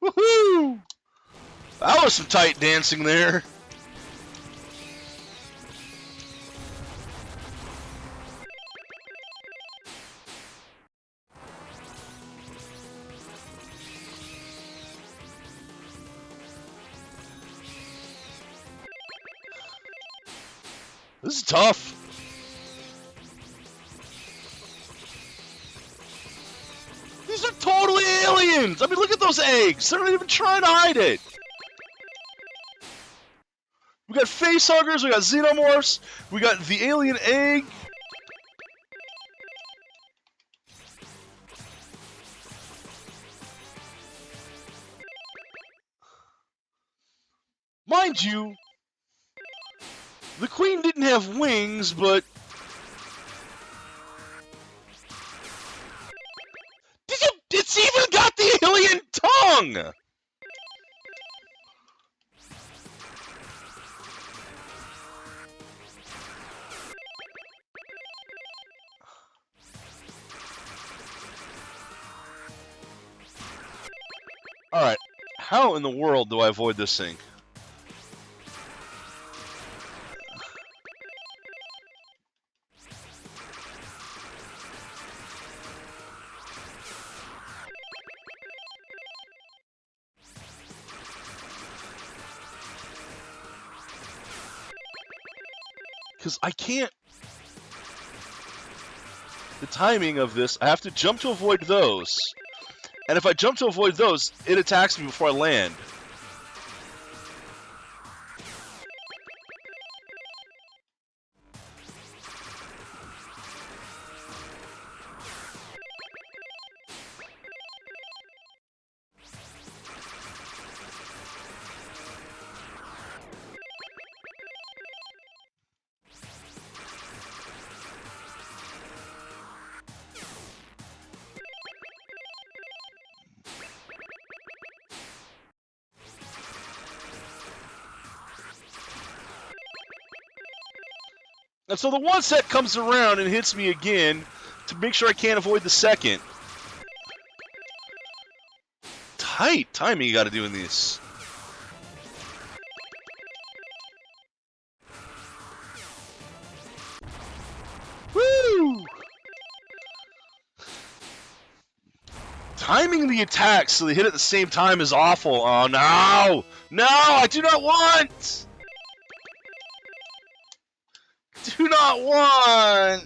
Woohoo! That was some tight dancing there. This is tough. These are totally aliens! I mean, look at those eggs! They're not even trying to hide it! We got facehuggers, we got xenomorphs, we got the alien egg. Mind you, the queen didn't have wings, but... It's even got the alien tongue! Alright, how in the world do I avoid this thing? Because I can't... The timing of this, I have to jump to avoid those. And if I jump to avoid those, it attacks me before I land. And so the one set comes around and hits me again to make sure I can't avoid the second. Tight timing you gotta do in these. Woo! Timing the attacks so they hit at the same time is awful. Oh no! No! I do not want! Do not want!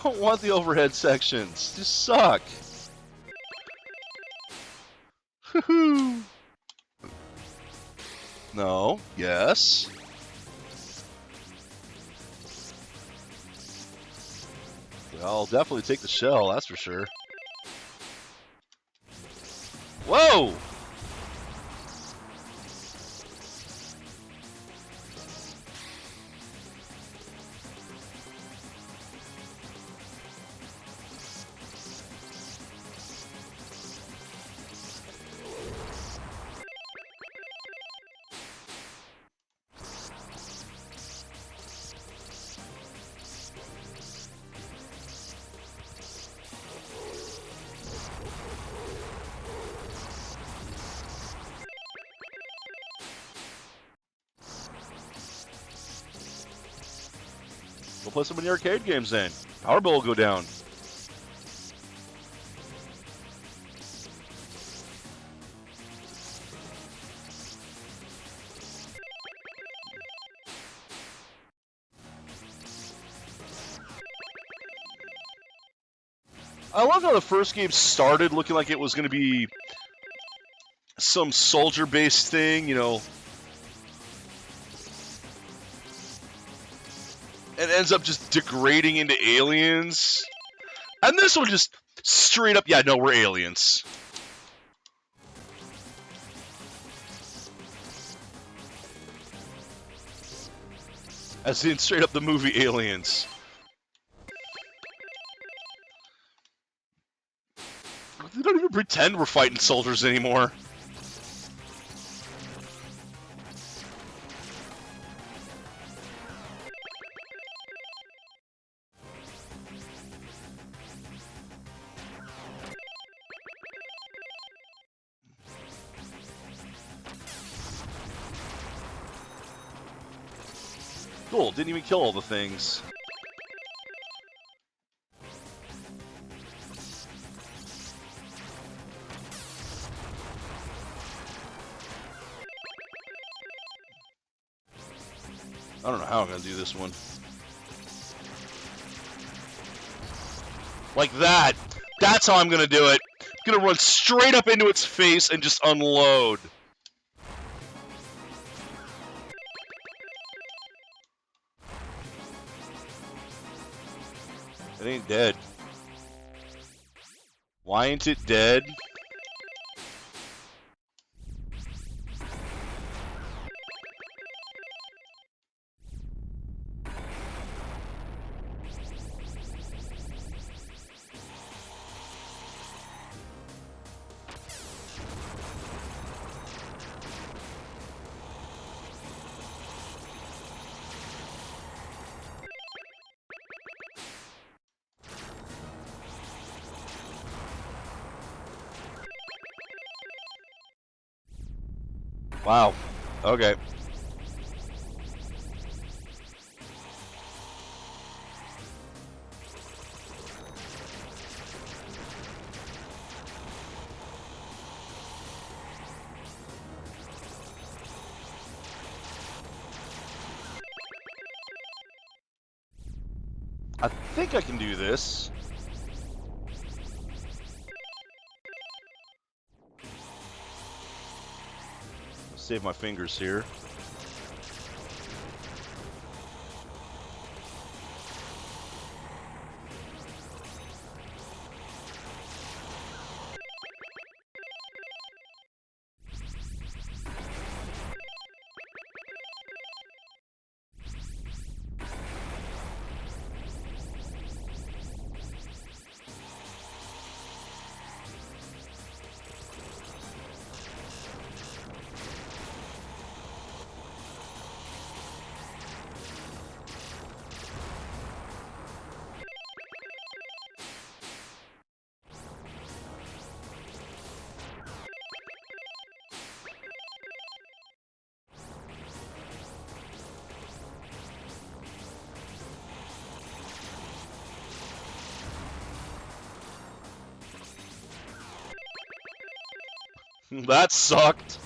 Don't want the overhead sections. Just suck. Woohoo! No. Yes. I'll definitely take the shell, that's for sure. Whoa! Go play some of the arcade games then. Power bill will go down. I love how the first game started looking like it was going to be some soldier-based thing, you know. And ends up just degrading into aliens. And this one just straight up, yeah, no, we're aliens. As in, straight up the movie Aliens. They don't even pretend we're fighting soldiers anymore. Cool, didn't even kill all the things. I don't know how I'm gonna do this one. Like that! That's how I'm gonna do it! I'm gonna run straight up into its face and just unload. It ain't dead. Why ain't it dead? Wow. Okay. I think I can do this. Save my fingers here. That sucked.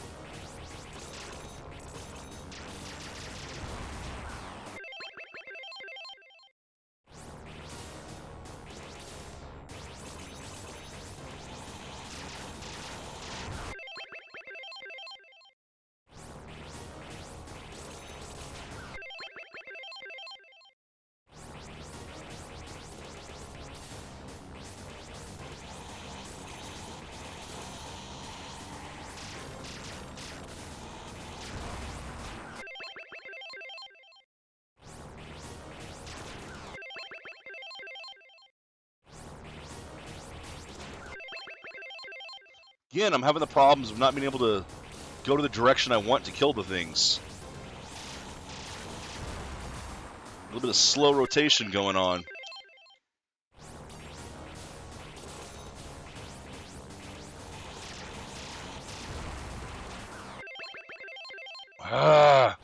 Again, I'm having the problems of not being able to go to the direction I want to kill the things. A little bit of slow rotation going on. Ah.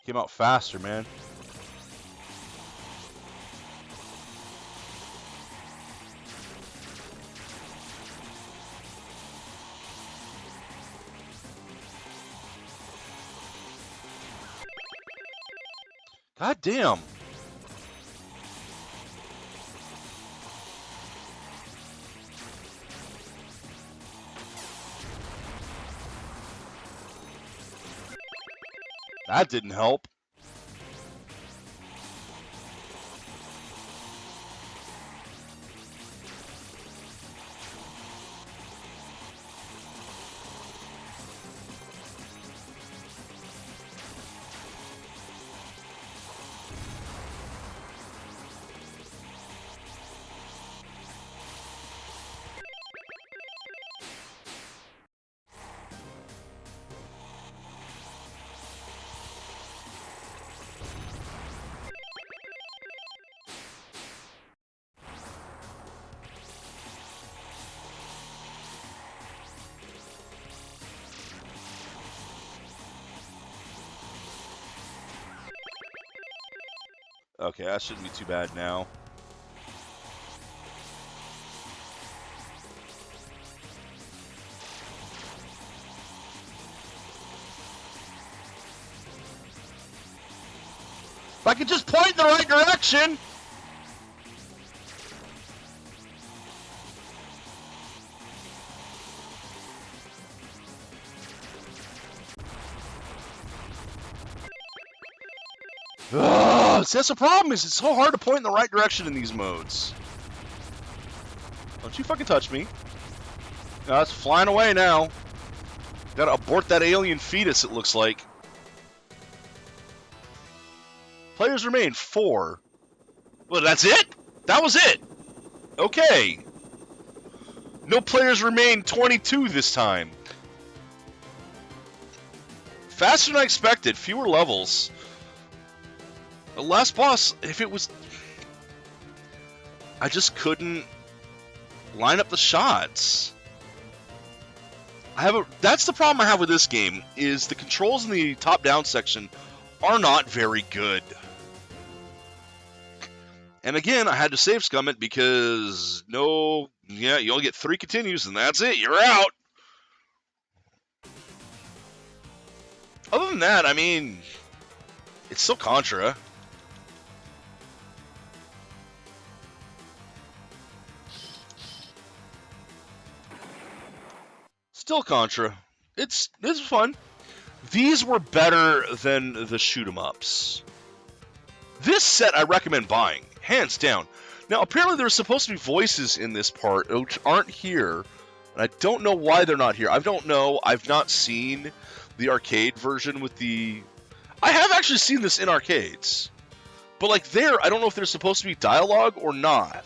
Came out faster, man. God damn. That didn't help. Okay, that shouldn't be too bad now. If I could just point in the right direction! Ugh, see, that's the problem, is it's so hard to point in the right direction in these modes. Don't you fucking touch me. No, it's flying away now. Gotta abort that alien fetus, it looks like. Players remain 4. Well, that's it? That was it! Okay. No players remain 22 this time. Faster than I expected, fewer levels. The last boss, if it was... I just couldn't line up the shots. That's the problem I have with this game, is the controls in the top-down section are not very good. And again, I had to save scum it because you only get 3 continues and that's it, you're out! Other than that, I mean, it's still Contra. Still Contra. It's fun. These were better than the shoot-'em-ups. This set I recommend buying, hands down. Now, apparently there's supposed to be voices in this part, which aren't here, and I don't know why they're not here. I don't know. I've not seen the arcade version with the... I have actually seen this in arcades. But, like, I don't know if there's supposed to be dialogue or not.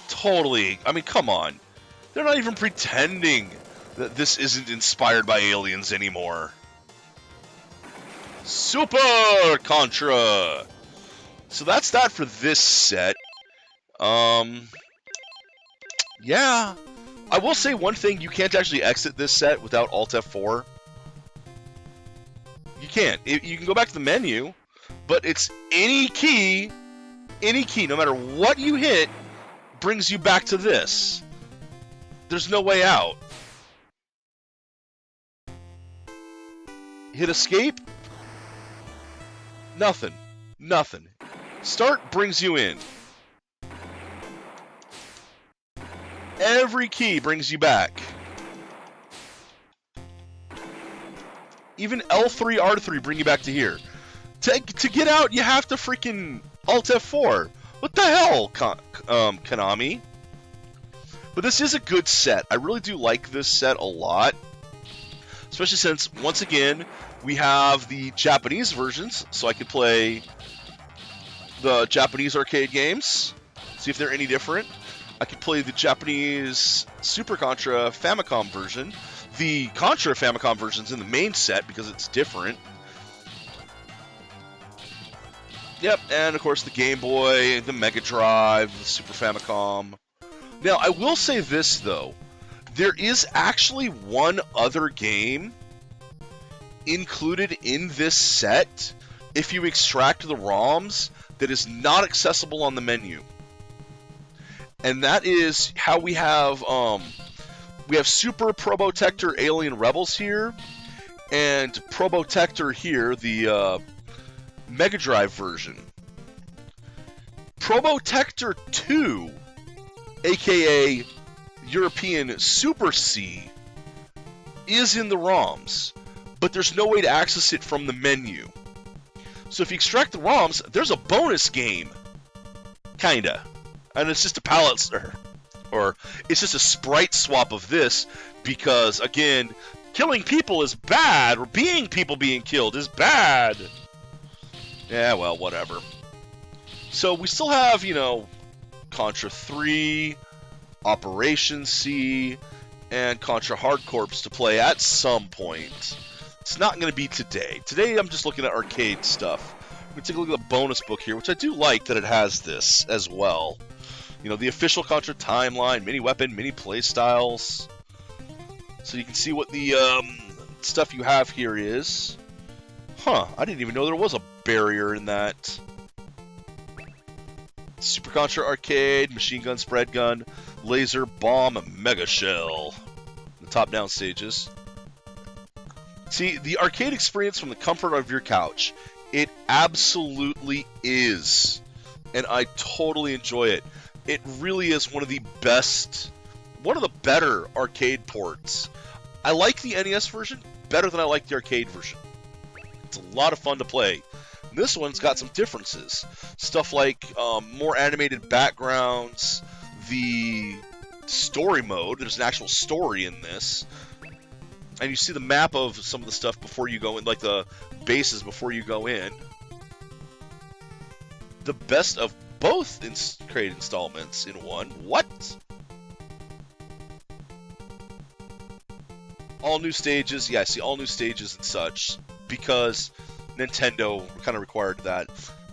Totally. I mean, come on. They're not even pretending that this isn't inspired by aliens anymore. Super Contra! So that's that for this set. Yeah. I will say one thing, you can't actually exit this set without Alt F4. You can't. You can go back to the menu, but it's any key, no matter what you hit, brings you back to this. There's no way out. Hit escape. Nothing. Nothing. Start brings you in. Every key brings you back. Even L3, R3 bring you back to here. To get out, you have to freaking Alt F4. What the hell, Konami? But this is a good set. I really do like this set a lot. Especially since, once again, we have the Japanese versions, so I could play the Japanese arcade games, see if they're any different. I could play the Japanese Super Contra Famicom version. The Contra Famicom version's in the main set because it's different. Yep, and of course the Game Boy, the Mega Drive, the Super Famicom. Now, I will say this, though. There is actually one other game included in this set if you extract the ROMs that is not accessible on the menu. And that is how we have Super Probotector Alien Rebels here, and Probotector here, the Mega Drive version. Probotector 2, aka European Super C, is in the ROMs, but there's no way to access it from the menu. So if you extract the ROMs, there's a bonus game. Kinda. And it's just a palette, or it's just a sprite swap of this, because, again, killing people is bad, or people being killed is bad. Yeah, well, whatever. So we still have, you know, Contra 3, Operation C, and Contra Hard Corps to play at some point. It's not going to be today. Today I'm just looking at arcade stuff. I'm going to take a look at the bonus book here, which I do like that it has this as well. You know, the official Contra timeline, mini weapon, mini playstyles. So you can see what the stuff you have here is. Huh, I didn't even know there was a barrier in that. Super Contra Arcade, Machine Gun, Spread Gun, Laser, Bomb, Mega Shell. The top-down stages. See, the arcade experience from the comfort of your couch. It absolutely is. And I totally enjoy it. It really is one of the best, one of the better arcade ports. I like the NES version better than I like the arcade version. It's a lot of fun to play. This one's got some differences. Stuff like more animated backgrounds, the story mode. There's an actual story in this. And you see the map of some of the stuff before you go in, like the bases before you go in. The best of both arcade installments in one. What? All new stages. Yeah, I see all new stages and such. Because Nintendo kind of required that.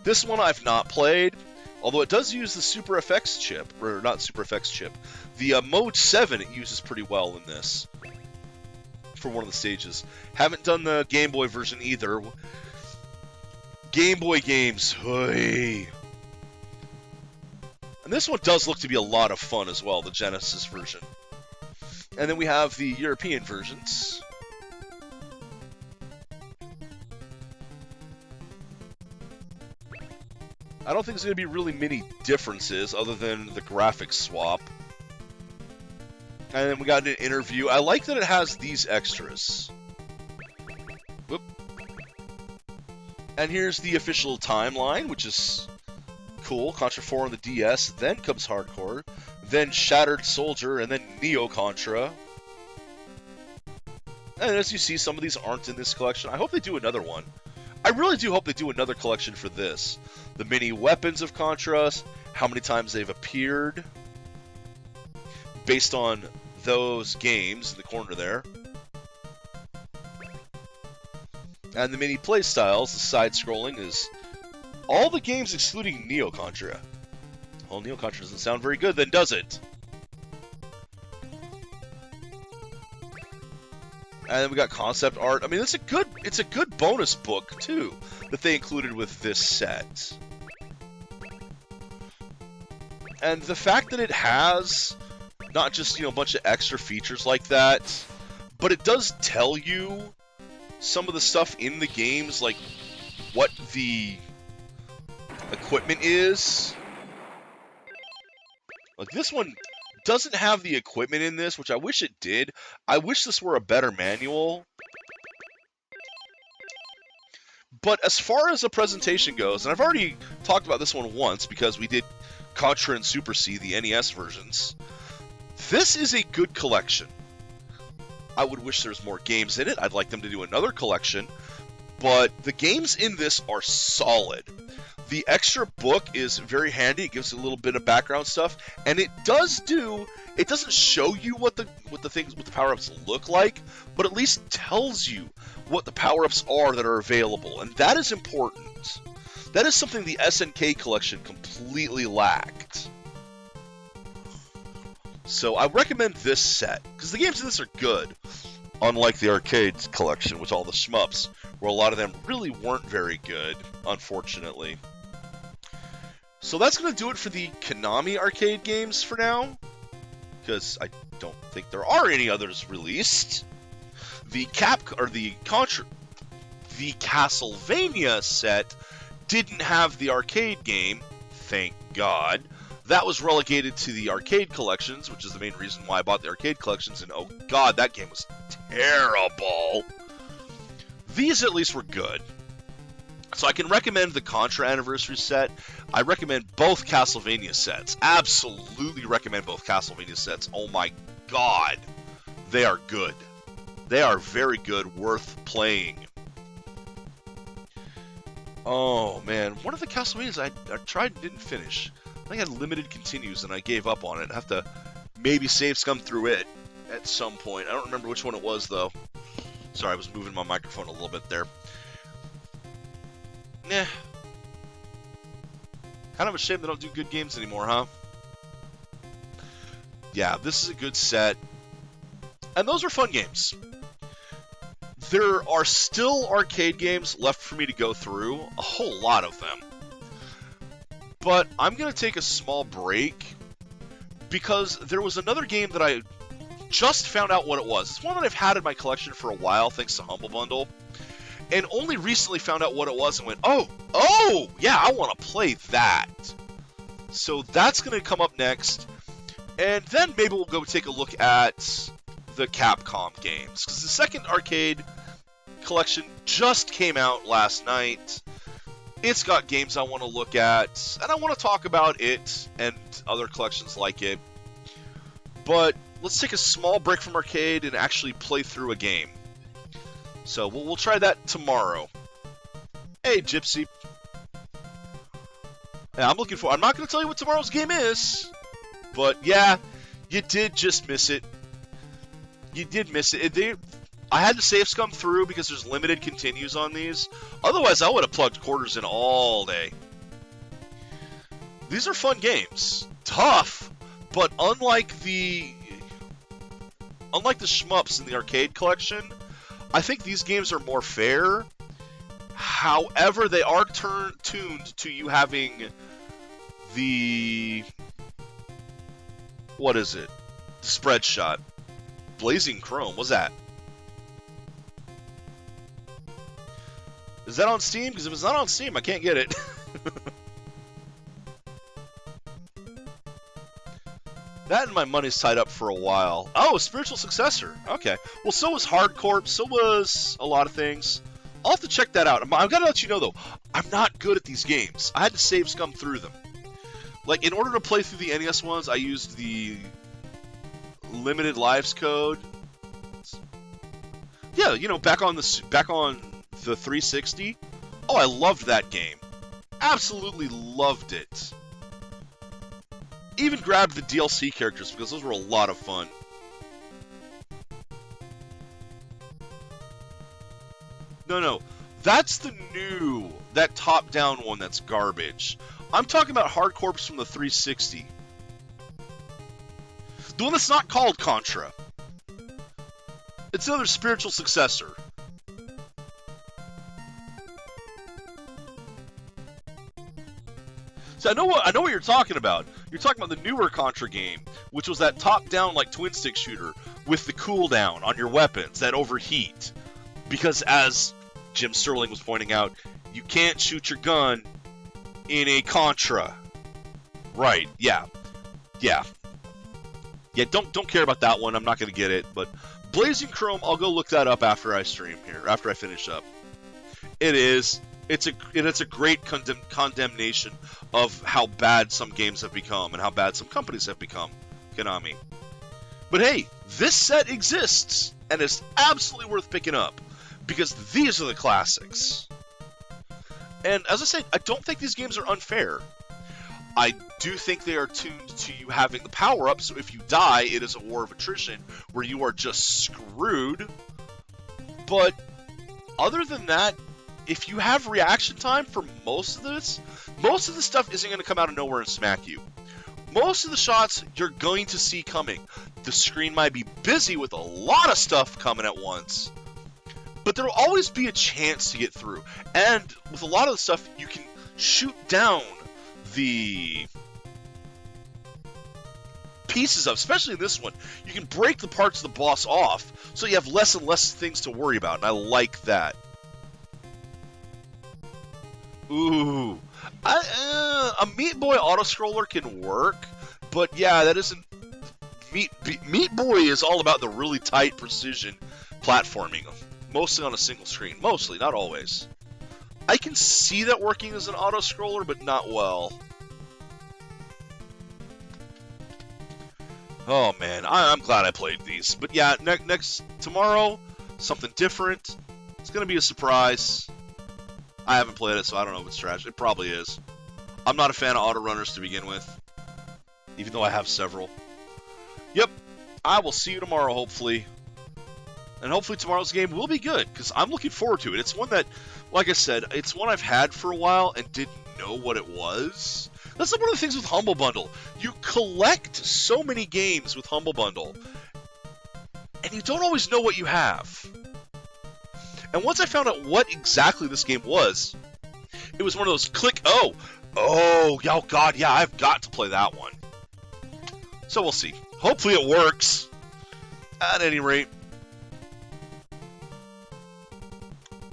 This one I've not played, although it does use the Super FX chip, or not Super FX chip. The Mode 7 it uses pretty well in this, for one of the stages. Haven't done the Game Boy version either. Game Boy games, hey. And this one does look to be a lot of fun as well, the Genesis version. And then we have the European versions. I don't think there's going to be really many differences other than the graphics swap. And then we got an interview. I like that it has these extras. Whoop. And here's the official timeline, which is cool. Contra 4 on the DS, then comes Hardcore, then Shattered Soldier, and then Neo Contra. And as you see, some of these aren't in this collection. I hope they do another one. I really do hope they do another collection for this. The mini weapons of Contra, how many times they've appeared, based on those games in the corner there. And the mini playstyles, the side-scrolling, is all the games excluding Neo Contra. Well, Neo Contra doesn't sound very good, then does it? And then we got concept art. I mean, it's a good bonus book too that they included with this set. And the fact that it has not just, you know, a bunch of extra features like that, but it does tell you some of the stuff in the games, like what the equipment is. Like this one doesn't have the equipment in this, which I wish it did. I wish this were a better manual. But as far as the presentation goes, and I've already talked about this one once because we did Contra and Super C, the NES versions, this is a good collection. I would wish there was more games in it. I'd like them to do another collection. But the games in this are solid. The extra book is very handy. It gives a little bit of background stuff, and it doesn't show you what the power-ups look like, but at least tells you what the power-ups are that are available, and that is important. That is something the SNK collection completely lacked. So I recommend this set, because the games in this are good. Unlike the arcade collection with all the shmups, where a lot of them really weren't very good, unfortunately. So that's going to do it for the Konami arcade games for now, because I don't think there are any others released. The Castlevania set didn't have the arcade game, thank God. That was relegated to the arcade collections, which is the main reason why I bought the arcade collections, and oh god, that game was terrible. These at least were good. So I can recommend the Contra Anniversary set. I recommend both Castlevania sets. Absolutely recommend both Castlevania sets. Oh my god, they are good. They are very good, worth playing. Oh man, one of the Castlevanias I tried and didn't finish. I think I had limited continues and I gave up on it. I have to maybe save scum through it at some point. I don't remember which one it was though. Sorry, I was moving my microphone a little bit there. Nah. Kind of a shame they don't do good games anymore, huh? Yeah, this is a good set. And those are fun games. There are still arcade games left for me to go through, a whole lot of them. But I'm going to take a small break because there was another game that I just found out what it was. It's one that I've had in my collection for a while thanks to Humble Bundle. And only recently found out what it was and went, oh, yeah, I want to play that. So that's going to come up next. And then maybe we'll go take a look at the Capcom games. Because the second arcade collection just came out last night. It's got games I want to look at, and I want to talk about it and other collections like it. But let's take a small break from arcade and actually play through a game. So we'll try that tomorrow. Hey, Gypsy. Yeah, I'm not going to tell you what tomorrow's game is, but yeah, you did just miss it. You did miss it. I had to save scum through because there's limited continues on these. Otherwise, I would have plugged quarters in all day. These are fun games. Tough, but unlike the shmups in the arcade collection, I think these games are more fair. However, they are tuned to you having the... what is it? The Spreadshot. Blazing Chrome, what's that? Is that on Steam? Because if it's not on Steam, I can't get it. That and my money's tied up for a while. Oh, Spiritual Successor. Okay. Well, so was Hardcore. So was a lot of things. I'll have to check that out. I've got to let you know, though, I'm not good at these games. I had to save scum through them. Like, in order to play through the NES ones, I used the Limited Lives code. Yeah, you know, back on the 360. Oh, I loved that game. Absolutely loved it. Even grabbed the DLC characters because those were a lot of fun. No. That's the new, that top-down one that's garbage. I'm talking about Hard Corps from the 360. The one that's not called Contra. It's another spiritual successor. So I know what you're talking about. You're talking about the newer Contra game, which was that top-down like twin-stick shooter with the cooldown on your weapons that overheat. Because as Jim Sterling was pointing out, you can't shoot your gun in a Contra. Right? Yeah. Don't care about that one. I'm not going to get it. But Blazing Chrome, I'll go look that up after I stream here. After I finish up. It is. It's a great condemnation of how bad some games have become and how bad some companies have become, Konami. But hey, this set exists and is absolutely worth picking up because these are the classics. And as I said, I don't think these games are unfair. I do think they are tuned to you having the power-up, so if you die, it is a war of attrition where you are just screwed. But other than that, if you have reaction time for most of this stuff isn't going to come out of nowhere and smack you. Most of the shots you're going to see coming. The screen might be busy with a lot of stuff coming at once, but there will always be a chance to get through. And with a lot of the stuff, you can shoot down the pieces of, especially in this one. You can break the parts of the boss off, so you have less and less things to worry about, and I like that. Ooh. A Meat Boy auto-scroller can work, but yeah, that isn't... Meat Boy is all about the really tight precision platforming, mostly on a single screen. Mostly, not always. I can see that working as an auto-scroller, but not well. Oh man, I'm glad I played these. But yeah, tomorrow, something different. It's going to be a surprise. I haven't played it, so I don't know if it's trash. It probably is. I'm not a fan of auto runners to begin with, even though I have several. Yep, I will see you tomorrow, hopefully. And hopefully tomorrow's game will be good, because I'm looking forward to it. It's one that, like I said, it's one I've had for a while and didn't know what it was. That's one of the things with Humble Bundle. You collect so many games with Humble Bundle, and you don't always know what you have. And once I found out what exactly this game was, it was one of those click, oh god, yeah, I've got to play that one. So we'll see. Hopefully it works. At any rate,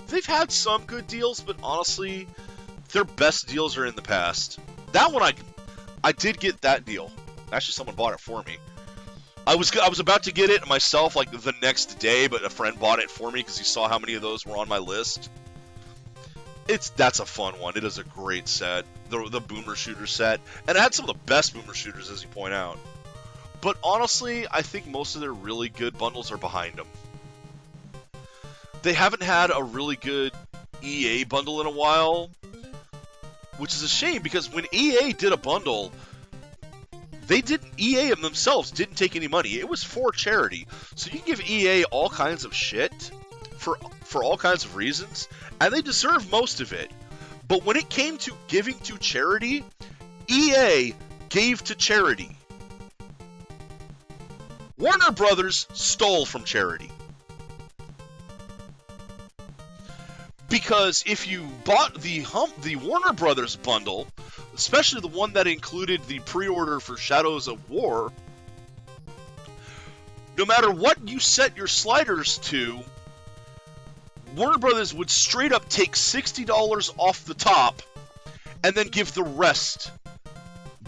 they've had some good deals, but honestly, their best deals are in the past. That one, I did get that deal. Actually, someone bought it for me. I was about to get it myself like the next day, but a friend bought it for me because he saw how many of those were on my list. That's a fun one. It is a great set, the Boomer Shooter set, and it had some of the best Boomer Shooters, as you point out. But honestly, I think most of their really good bundles are behind them. They haven't had a really good EA bundle in a while, which is a shame because when EA did a bundle, EA themselves didn't take any money. It was for charity. So you can give EA all kinds of shit for all kinds of reasons, and they deserve most of it. But when it came to giving to charity, EA gave to charity. Warner Brothers stole from charity. Because if you bought the Warner Brothers bundle, especially the one that included the pre-order for Shadows of War, no matter what you set your sliders to, Warner Brothers would straight up take $60 off the top and then give the rest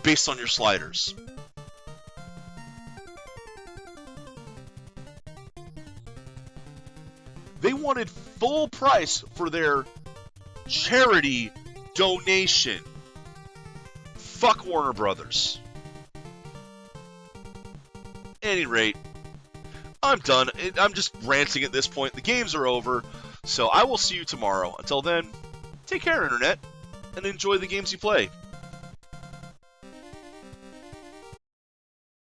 based on your sliders. They wanted full price for their charity donation. Fuck Warner Brothers. At any rate, I'm done. I'm just ranting at this point. The games are over, so I will see you tomorrow. Until then, take care, Internet, and enjoy the games you play.